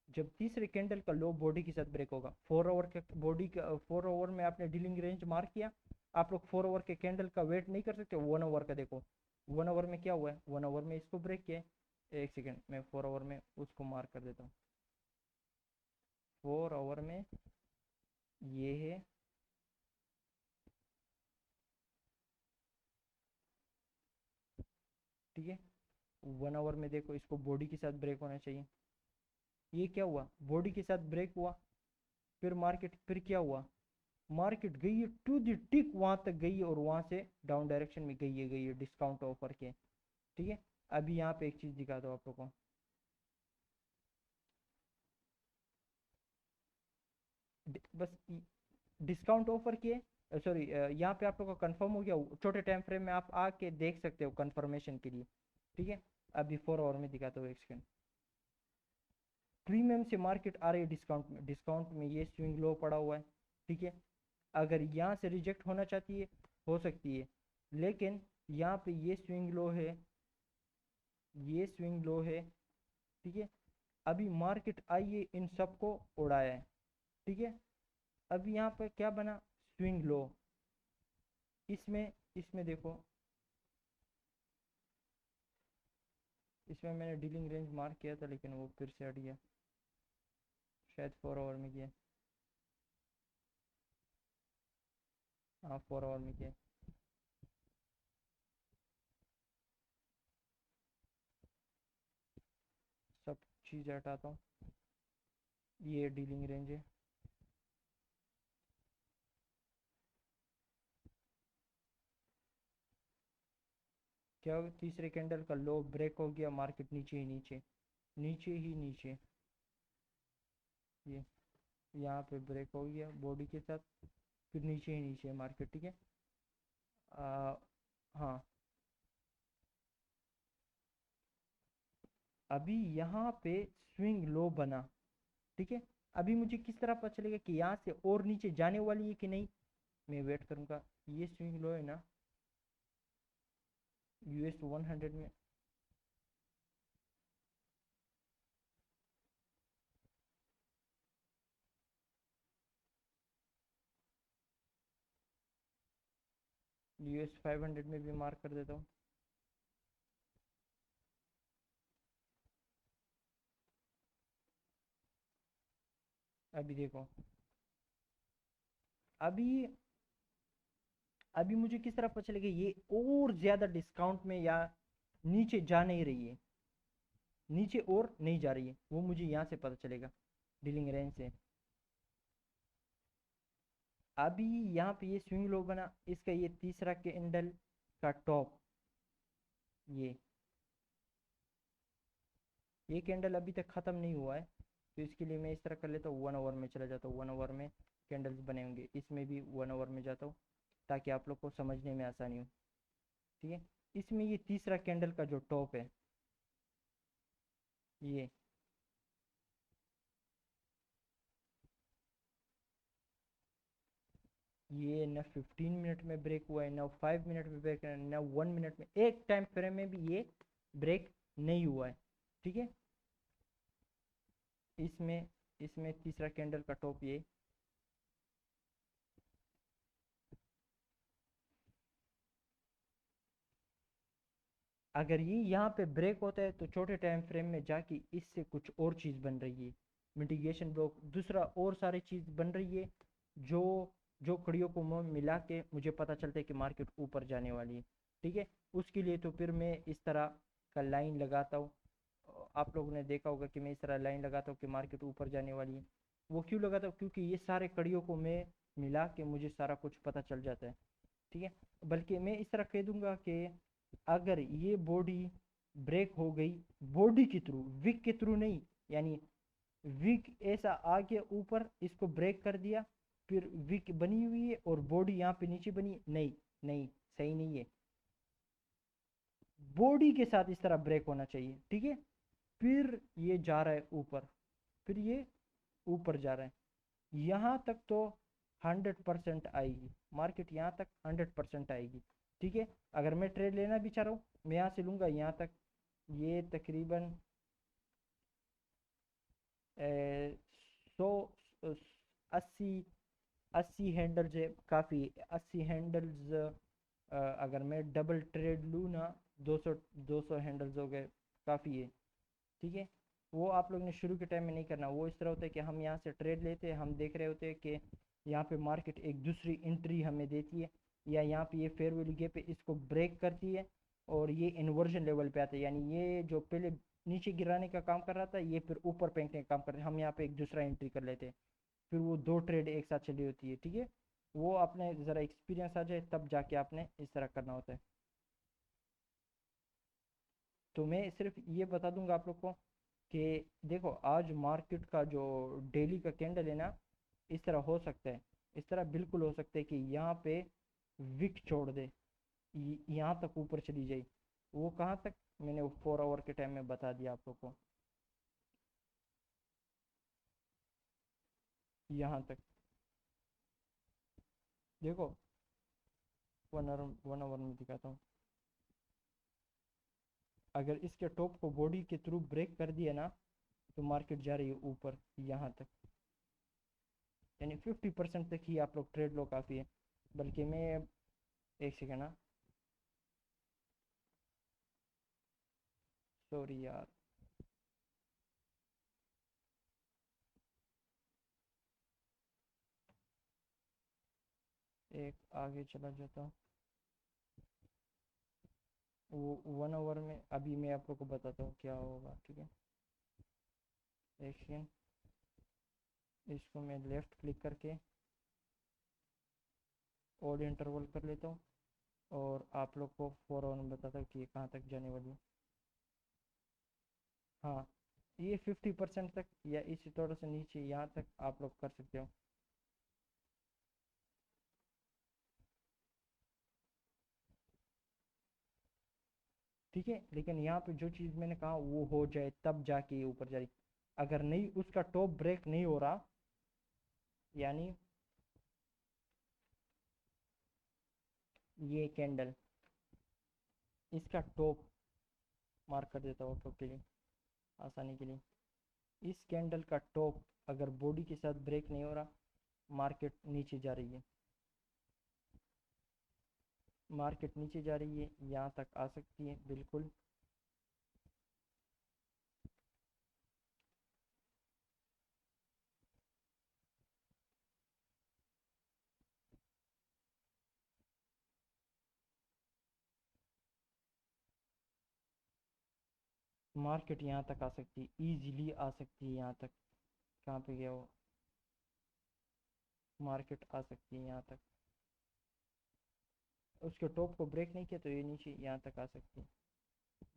जब तीसरे कैंडल का लो बॉडी के साथ ब्रेक होगा। 4 आवर के बॉडी का, 4 आवर में आपने डीलिंग रेंज मार्क किया, आप लोग 4 आवर के कैंडल का वेट नहीं कर सकते, 1 आवर का देखो। 1 आवर में क्या हुआ है, 1 आवर में इसको ब्रेक किया है। एक सेकेंड, मैं 4 आवर में उसको मार्क कर देता हूँ। 4 आवर में ये है, ठीक है। 1 आवर में देखो इसको बॉडी के साथ ब्रेक होना चाहिए। ये क्या हुआ, बॉडी के साथ ब्रेक हुआ, फिर मार्केट फिर क्या हुआ, मार्केट गई है टू द टिक, वहां तक गई है और वहां से डाउन डायरेक्शन में गई है डिस्काउंट ऑफर के। ठीक है। अभी यहाँ पे एक चीज दिखा दो आप लोगों को, बस डिस्काउंट ऑफर के, सॉरी यहाँ पे आप लोगों का कंफर्म हो गया, छोटे टाइम फ्रेम में आप आके देख सकते हो कंफर्मेशन के लिए। ठीक है। अभी 4 आवर में दिखाता हूँ एक सेकंड। प्रीमियम से मार्केट आ रही है डिस्काउंट में, डिस्काउंट में ये स्विंग लो पड़ा हुआ है। ठीक है। अगर यहाँ से रिजेक्ट होना चाहती है हो सकती है, लेकिन यहाँ पे ये स्विंग लो है, ये स्विंग लो है। ठीक है। अभी मार्केट आई है इन सबको उड़ाया है। ठीक है। अभी यहाँ पे क्या बना, स्विंग लो। इसमें इसमें देखो, इसमें मैंने डीलिंग रेंज मार्क किया था लेकिन वो फिर से हट गया, शायद 4 आवर में किया। हाँ 4 आवर में किया। सब चीज़ हटाता हूँ, ये डीलिंग रेंज है। क्या हो, तीसरे कैंडल का लो ब्रेक हो गया, मार्केट नीचे ही नीचे, नीचे ही नीचे, ये यहाँ पे ब्रेक हो गया बॉडी के साथ, फिर नीचे ही नीचे मार्केट। ठीक है। हाँ। अभी यहाँ पे स्विंग लो बना। ठीक है। अभी मुझे किस तरह पता चलेगा कि यहाँ से और नीचे जाने वाली है कि नहीं, मैं वेट करूँगा। ये स्विंग लो है ना US 100 में, US 500 में भी मार्क कर देता हूँ। अभी देखो, अभी अभी मुझे किस तरह पता चलेगा ये और ज्यादा डिस्काउंट में या नीचे जा नहीं रही है, नीचे और नहीं जा रही है, वो मुझे यहाँ से पता चलेगा डीलिंग रेंज से। अभी यहाँ पे ये स्विंग लो बना, इसका ये तीसरा कैंडल का टॉप, ये कैंडल अभी तक ख़त्म नहीं हुआ है, तो इसके लिए मैं इस तरह कर लेता हूँ, 1 आवर में चला जाता हूँ। 1 आवर में कैंडल्स बने होंगे, इसमें भी 1 आवर में जाता हूँ ताकि आप लोग को समझने में आसानी हो। ठीक है। इसमें ये तीसरा कैंडल का जो टॉप है, ये न 15 मिनट में ब्रेक हुआ है, न 5 मिनट में ब्रेक है, न 1 मिनट में, एक टाइम फ्रेम में भी ये ब्रेक नहीं हुआ है। ठीक है। इसमें इसमें तीसरा कैंडल का टॉप ये, अगर ये यहाँ पे ब्रेक होता है तो छोटे टाइम फ्रेम में जाके इससे कुछ और चीज़ बन रही है, मिटिगेशन ब्लॉक दूसरा और सारी चीज़ बन रही है, जो जो कड़ियों को मिला के मुझे पता चलता है कि मार्केट ऊपर जाने वाली है। ठीक है। उसके लिए तो फिर मैं इस तरह का लाइन लगाता हूँ, आप लोगों ने देखा होगा कि मैं इस तरह लाइन लगाता हूँ कि मार्केट ऊपर जाने वाली है। वो क्यों लगाता हूँ, क्योंकि ये सारे कड़ियों को मैं मिला के मुझे सारा कुछ पता चल जाता है। ठीक है। बल्कि मैं इस तरह कह दूंगा कि अगर ये बॉडी ब्रेक हो गई बॉडी के थ्रू, विक के थ्रू नहीं, यानी विक ऐसा आगे ऊपर इसको ब्रेक कर दिया, फिर विक बनी हुई है और बॉडी यहाँ पे नीचे बनी, नहीं नहीं, सही नहीं है। बॉडी के साथ इस तरह ब्रेक होना चाहिए। ठीक है। फिर ये जा रहा है ऊपर, फिर ये ऊपर जा रहा है, यहाँ तक तो 100% आएगी मार्केट, यहाँ तक 100% आएगी। ठीक है। अगर मैं ट्रेड लेना भी चाह रहा हूँ, मैं यहाँ से लूँगा यहाँ तक, ये तकरीबन 100 80 80 हैंडल्स है, काफ़ी 80 हैंडल्स। अगर मैं डबल ट्रेड लूँ ना, 200 हैंडल्स हो गए, काफ़ी है। ठीक है। वो आप लोग ने शुरू के टाइम में नहीं करना, वो इस तरह होता है कि हम यहाँ से ट्रेड लेते हैं, हम देख रहे होते हैं कि यहाँ पे मार्केट एक दूसरी एंट्री हमें देती है, या यहाँ पे ये फेयर वैल्यू गैप है इसको ब्रेक करती है, और ये इन्वर्जन लेवल पे आता है, यानी ये जो पहले नीचे गिराने का काम कर रहा था ये फिर ऊपर फेंकने का काम कर रहे हैं। हम यहाँ पे एक दूसरा एंट्री कर लेते हैं, फिर वो दो ट्रेड एक साथ चली होती है, ठीक है। वो आपने ज़रा एक्सपीरियंस आ जाए तब जाके आपने इस तरह करना होता है। तो मैं सिर्फ ये बता दूंगा आप लोग को कि देखो आज मार्केट का जो डेली का कैंडल है ना, इस तरह हो सकता है, इस तरह बिल्कुल हो सकता है कि यहाँ पे विक छोड़ दे, यहाँ तक ऊपर चली जाए। वो कहाँ तक, मैंने वो 4 आवर के टाइम में बता दिया आप लोग को, यहाँ तक। देखो 1 आवर में दिखाता हूँ। अगर इसके टॉप को बॉडी के थ्रू ब्रेक कर दिया ना, तो मार्केट जा रही है ऊपर यहाँ तक, यानी 50% तक ही आप लोग ट्रेड लो काफ़ी है। बल्कि मैं, एक सेकेंड ना, सॉरी यार, एक आगे चला जाता हूँ। वो 1 आवर में अभी मैं आप लोग को बताता हूँ क्या होगा, ठीक है। एक सेकेंड, इसको मैं लेफ़्ट क्लिक करके ऑड इंटरवल कर लेता हूँ और आप लोग को 4 आवर में बताता हूँ कि ये कहाँ तक जाने वाली है। हाँ, ये 50% तक या इससे थोड़ा सा नीचे यहाँ तक आप लोग कर सकते हो, ठीक है। लेकिन यहाँ पे जो चीज़ मैंने कहा वो हो जाए तब जाके ये ऊपर जा रही। अगर नहीं, उसका टॉप ब्रेक नहीं हो रहा, यानी ये कैंडल, इसका टॉप मार्क कर देता हूँ आप लोग के लिए आसानी के लिए। इस कैंडल का टॉप अगर बॉडी के साथ ब्रेक नहीं हो रहा, मार्केट नीचे जा रही है, मार्केट नीचे जा रही है, यहाँ तक आ सकती है बिल्कुल। मार्केट यहाँ तक आ सकती है, ईजिली आ सकती है यहाँ तक। कहाँ पे गया वो, मार्केट आ सकती है यहाँ तक। उसके टॉप को ब्रेक नहीं किया तो ये नीचे यहाँ तक आ सकती है,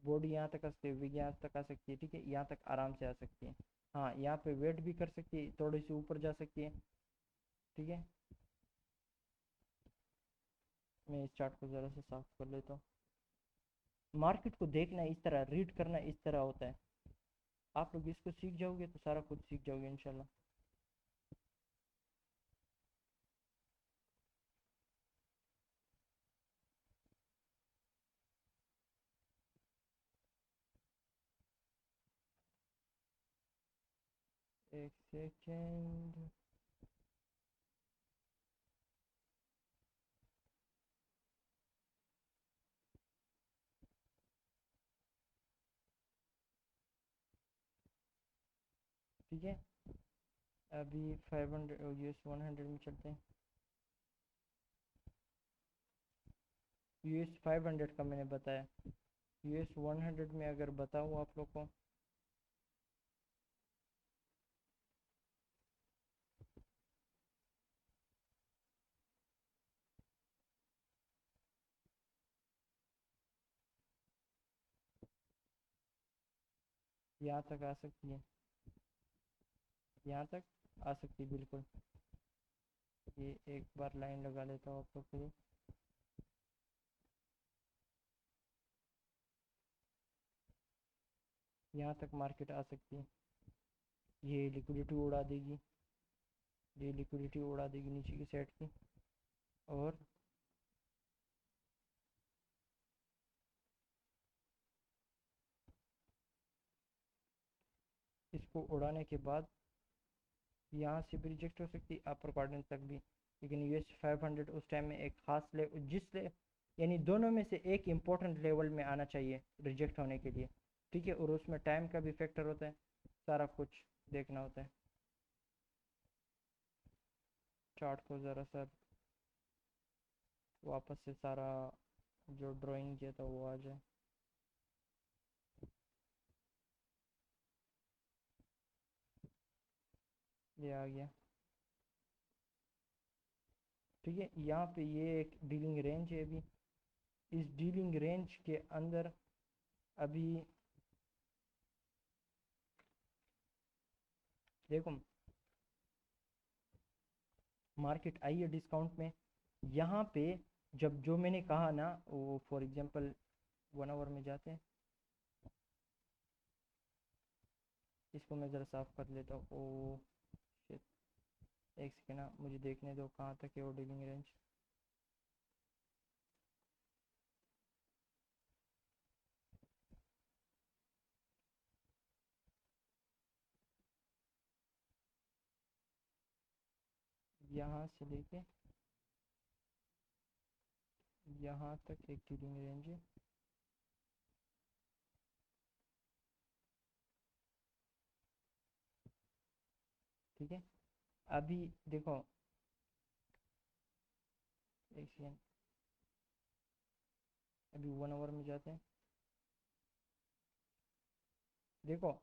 बॉडी यहाँ तक आ सकती है, विग यहाँ तक आ सकती है, ठीक है, यहाँ तक आराम से आ सकती है। हाँ, यहाँ पे वेट भी कर सकती है, थोड़ी सी ऊपर जा सकती है, ठीक है। मैं इस चार्ट को ज़रा सा साफ कर लेता हूँ। मार्केट को देखना इस तरह, रीड करना इस तरह होता है। आप लोग इसको सीख जाओगे तो सारा कुछ सीख जाओगे इंशाल्लाह। एक सेकेंड, ठीक है। अभी 500 यूएस 100 में चलते हैं। यूएस 500 का मैंने बताया, यूएस 100 में अगर बताऊँ आप लोग को, यहाँ तक आ सकती है, यहाँ तक आ सकती है बिल्कुल। ये एक बार लाइन लगा लेता हूँ आप लोग के लिए। यहाँ तक मार्केट आ सकती है, ये लिक्विडिटी उड़ा देगी, ये लिक्विडिटी उड़ा देगी नीचे की साइड की, और इसको उड़ाने के बाद यहाँ से भी रिजेक्ट हो सकती है, अपर क्वाड्रेंट तक भी। लेकिन यूएस 500 उस टाइम में एक खास यानी दोनों में से एक इम्पोर्टेंट लेवल में आना चाहिए रिजेक्ट होने के लिए, ठीक है। और उसमें टाइम का भी फैक्टर होता है, सारा कुछ देखना होता है। चार्ट को ज़रा सा वापस से सारा जो ड्राइंग किया था वो आ जाए। ये आ गया। ठीक है, यहाँ पे ये एक डीलिंग रेंज है। अभी इस डीलिंग रेंज के अंदर अभी देखो मार्केट आई है डिस्काउंट में। यहाँ पे जब जो मैंने कहा ना, वो फॉर एग्जांपल 1 आवर में जाते हैं, इसको मैं ज़रा साफ कर लेता हूँ। ओ शिट, एक सेकेंड ना, मुझे देखने दो कहाँ तक है वो डीलिंग रेंज। यहाँ से लेके यहाँ तक एक डीलिंग रेंज है। ठीक है, अभी देखो एक सेकेंड, अभी 1 आवर में जाते हैं। देखो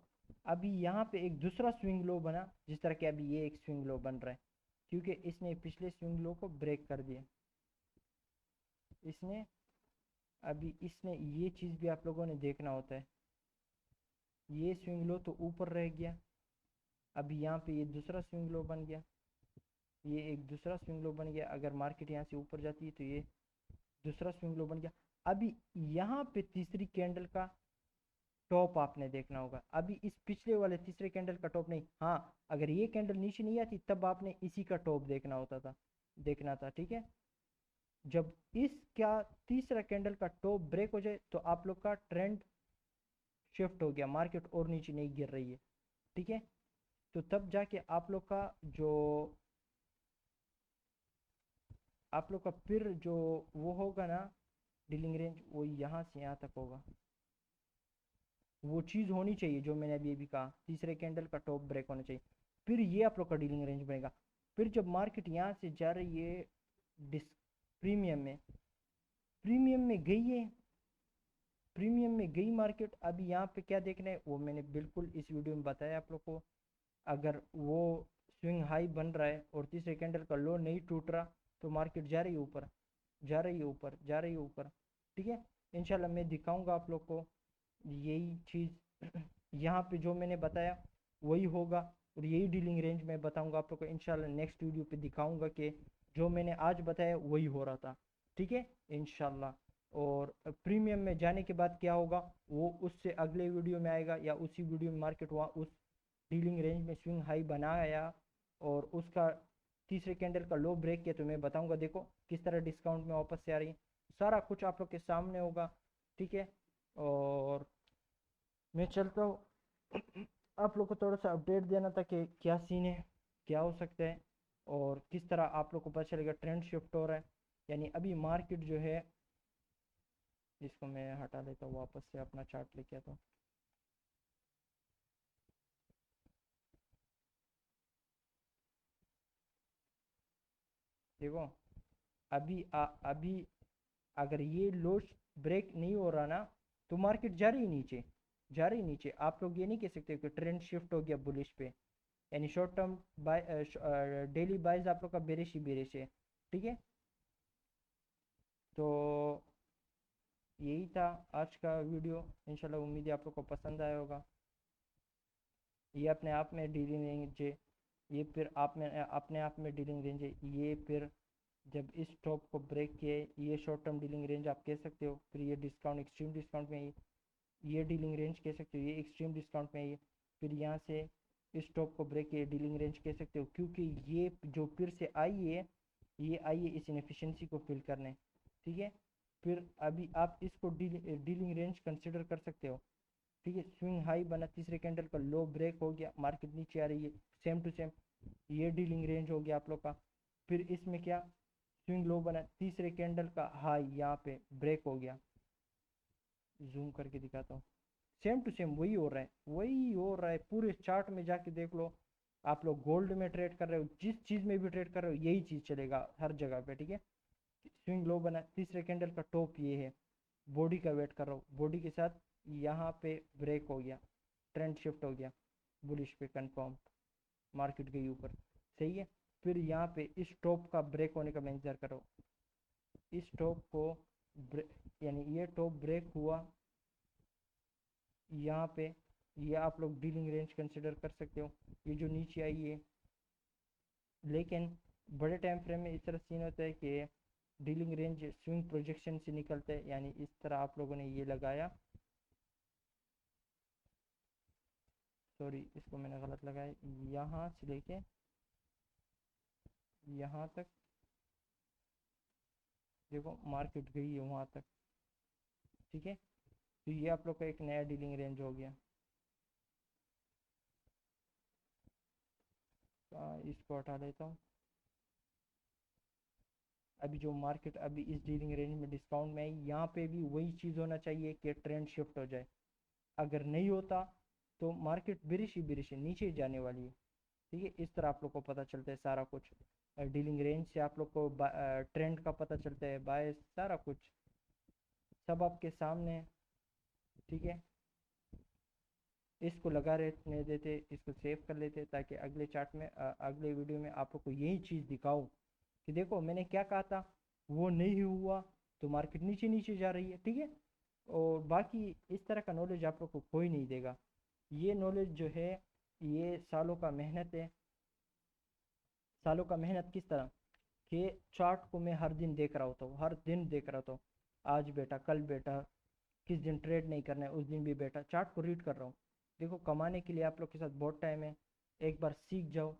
अभी यहाँ पे एक दूसरा स्विंग लो बना, जिस तरह के अभी ये एक स्विंग लो बन रहा है, क्योंकि इसने पिछले स्विंग लो को ब्रेक कर दिया। इसने अभी इसने ये चीज़ भी आप लोगों ने देखना होता है। ये स्विंग लो तो ऊपर रह गया, अभी यहाँ पे ये दूसरा स्विंग लो बन गया, ये एक दूसरा स्विंग लो बन गया। अगर मार्केट यहाँ से ऊपर जाती है तो ये दूसरा स्विंग लो बन गया। अभी यहाँ पे तीसरी कैंडल का टॉप आपने देखना होगा। अभी इस पिछले वाले तीसरे कैंडल का टॉप नहीं, हाँ अगर ये कैंडल नीचे नहीं आती तब आपने इसी का टॉप देखना होता था, देखना था। ठीक है, जब इसका तीसरा कैंडल का टॉप ब्रेक हो जाए तो आप लोग का ट्रेंड शिफ्ट हो गया, मार्केट और नीचे नहीं गिर रही है। ठीक है, तो तब जाके आप लोग का जो आप लोग का फिर जो वो होगा ना डीलिंग रेंज, वो यहाँ से यहाँ तक होगा। वो चीज़ होनी चाहिए जो मैंने अभी अभी कहा, तीसरे कैंडल का टॉप ब्रेक होना चाहिए, फिर ये आप लोग का डीलिंग रेंज बनेगा। फिर जब मार्केट यहाँ से जा रही है डिस प्रीमियम में, प्रीमियम में गई है, प्रीमियम में गई मार्केट, अभी यहाँ पे क्या देखना है वो मैंने बिल्कुल इस वीडियो में बताया आप लोग को। अगर वो स्विंग हाई बन रहा है और तीसरे कैंडल का लो नहीं टूट रहा तो मार्केट जा रही है ऊपर, जा रही है ऊपर, जा रही है ऊपर। ठीक है, इंशाल्लाह मैं दिखाऊंगा आप लोग को यही चीज़ यहाँ पे जो मैंने बताया वही होगा, और यही डीलिंग रेंज मैं बताऊंगा आप लोग को इंशाल्लाह। नेक्स्ट वीडियो पे दिखाऊंगा कि जो मैंने आज बताया वही हो रहा था। ठीक है इंशाल्लाह। और प्रीमियम में जाने के बाद क्या होगा वो उससे अगले वीडियो में आएगा, या उसी वीडियो में मार्केट वहाँ उस डीलिंग रेंज में स्विंग हाई बनाया और उसका तीसरे कैंडल का लो ब्रेक किया तो मैं बताऊंगा देखो किस तरह डिस्काउंट में वापस से आ रही है। सारा कुछ आप लोग के सामने होगा। ठीक है, और मैं चलता हूँ। आप लोग को थोड़ा सा अपडेट देना था कि क्या सीन है, क्या हो सकता है, और किस तरह आप लोग को पता चलेगा ट्रेंड शिफ्ट हो रहा है। यानी अभी मार्केट जो है, इसको मैं हटा लेता हूँ, वापस से अपना चार्ट लेके आता हूँ। देखो अभी अगर ये लो ब्रेक नहीं हो रहा ना तो मार्केट जा रही नीचे, जा रही नीचे। आप लोग ये नहीं कह सकते कि ट्रेंड शिफ्ट हो गया बुलिश पे, यानी short term buy daily buys आप लोग का बेरिश ही बेरिश है। ठीक है, तो यही था आज का वीडियो। इंशाल्लाह उम्मीद है आप लोग को पसंद आया होगा। ये अपने आप में डीलिंग रेंज है, ये फिर आप में अपने आप में डीलिंग रेंज है। ये फिर जब इस टॉप को ब्रेक किए, ये शॉर्ट टर्म डीलिंग रेंज आप कह सकते हो। फिर ये डिस्काउंट एक्सट्रीम डिस्काउंट में ये डीलिंग रेंज कह सकते हो, ये एक्सट्रीम डिस्काउंट में है ये। फिर यहाँ से इस टॉप को ब्रेक किए डीलिंग रेंज कह सकते हो, क्योंकि ये जो फिर से आई है, ये आई है इस इनएफिशिएंसी को फिल करने। ठीक है, फिर अभी आप इसको डीलिंग रेंज कंसिडर कर सकते हो। ठीक है, स्विंग हाई बना, तीसरे कैंडल का लो ब्रेक हो गया, मार्केट नीचे आ रही है, सेम टू सेम ये डीलिंग रेंज हो गया आप लोग का। फिर इसमें क्या स्विंग लो बना, तीसरे कैंडल का हाई यहाँ पे ब्रेक हो गया, जूम करके दिखाता हूँ। सेम टू सेम वही हो रहा है, वही हो रहा है। पूरे चार्ट में जाके देख लो, आप लोग गोल्ड में ट्रेड कर रहे हो, जिस चीज़ में भी ट्रेड कर रहे हो यही चीज़ चलेगा हर जगह पे। ठीक है, स्विंग लो बना, तीसरे कैंडल का टॉप ये है, बॉडी का वेट कर रहा हूँ, बॉडी के साथ यहाँ पे ब्रेक हो गया, ट्रेंड शिफ्ट हो गया बुलिश पे, कंफर्म मार्केट गई ऊपर, सही है। फिर यहाँ पे इस टॉप का ब्रेक होने का मैं इंतजार कर रहा हूँ, इस टॉप को यानी ये टॉप ब्रेक हुआ यहाँ पे, ये आप लोग डीलिंग रेंज कंसिडर कर सकते हो, ये जो नीचे आई है। लेकिन बड़े टाइम फ्रेम में इस तरह सीन होता है कि डीलिंग रेंज स्विंग प्रोजेक्शन से निकलते हैं, यानी इस तरह आप लोगों ने ये लगाया, सॉरी इसको मैंने गलत लगाया, यहाँ से लेके यहाँ तक देखो मार्केट गई है वहाँ तक, ठीक है। तो ये आप लोग का एक नया डीलिंग रेंज हो गया। इसको हटा लेता हूँ। अभी जो मार्केट अभी इस डीलिंग रेंज में डिस्काउंट में है, यहाँ पे भी वही चीज़ होना चाहिए कि ट्रेंड शिफ्ट हो जाए। अगर नहीं होता तो मार्केट बिरिश ही नीचे जाने वाली है, ठीक है। इस तरह आप लोग को पता चलता है सारा कुछ, डीलिंग रेंज से आप लोग को ट्रेंड का पता चलता है, बाय सारा कुछ सब आपके सामने है, ठीक है। इसको लगा रहने देते, इसको सेव कर लेते ताकि अगले चार्ट में अगले वीडियो में आप लोग को यही चीज़ दिखाऊं कि देखो मैंने क्या कहा था, वो नहीं हुआ तो मार्केट नीचे नीचे जा रही है, ठीक है। और बाकी इस तरह का नॉलेज आप लोग को कोई नहीं देगा, ये नॉलेज जो है ये सालों का मेहनत है। सालों का मेहनत किस तरह कि चार्ट को मैं हर दिन देख रहा होता हूँ, हर दिन देख रहा होता हूँ, आज बेटा कल बेटा, किस दिन ट्रेड नहीं करना है उस दिन भी बेटा चार्ट को रीड कर रहा हूँ। देखो कमाने के लिए आप लोग के साथ बहुत टाइम है, एक बार सीख जाओ,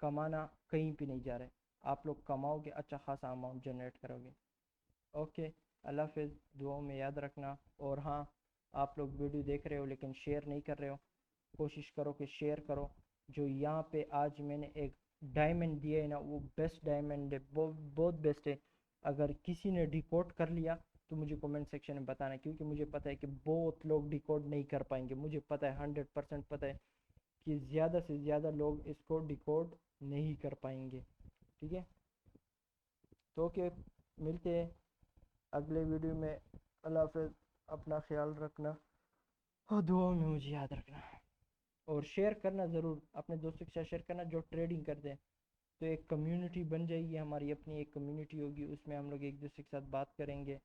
कमाना कहीं भी नहीं जा रहा है, आप लोग कमाओगे, अच्छा खासा अमाउंट जनरेट करोगे। ओके, अल्लाह हाफिज़, दुआओं में याद रखना। और हाँ, आप लोग वीडियो देख रहे हो लेकिन शेयर नहीं कर रहे हो, कोशिश करो कि शेयर करो। जो यहाँ पे आज मैंने एक डायमंड दिया है ना, वो बेस्ट डायमंड है, बहुत बेस्ट है। अगर किसी ने डिकोड कर लिया तो मुझे कमेंट सेक्शन में बताना, क्योंकि मुझे पता है कि बहुत लोग डिकोड नहीं कर पाएंगे, मुझे पता है 100% पता है कि ज़्यादा से ज़्यादा लोग इसको डिकोड नहीं कर पाएंगे, ठीक है। तो ओके, मिलते हैं अगले वीडियो में। अल्लाह हाफिज़, अपना ख्याल रखना और दुआओं में मुझे याद रखना, और शेयर करना ज़रूर, अपने दोस्तों के साथ शेयर करना जो ट्रेडिंग करते हैं। तो एक कम्युनिटी बन जाएगी, हमारी अपनी एक कम्युनिटी होगी, उसमें हम लोग एक दूसरे के साथ बात करेंगे।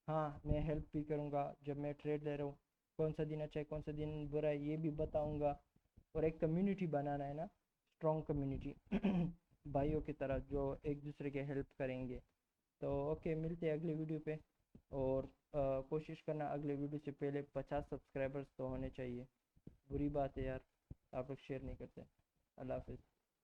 हाँ, मैं हेल्प भी करूँगा जब मैं ट्रेड ले रहा हूँ, कौन सा दिन अच्छा है कौन सा दिन बुरा है ये भी बताऊँगा। और एक कम्युनिटी बनाना है ना, स्ट्रॉन्ग कम्युनिटी भाइयों की तरह जो एक दूसरे के हेल्प करेंगे। तो ओके, मिलते हैं अगले वीडियो पे। और कोशिश करना अगले वीडियो से पहले 50 सब्सक्राइबर्स तो होने चाहिए, बुरी बात है यार आप लोग शेयर नहीं करते। अल्लाह हाफिज़।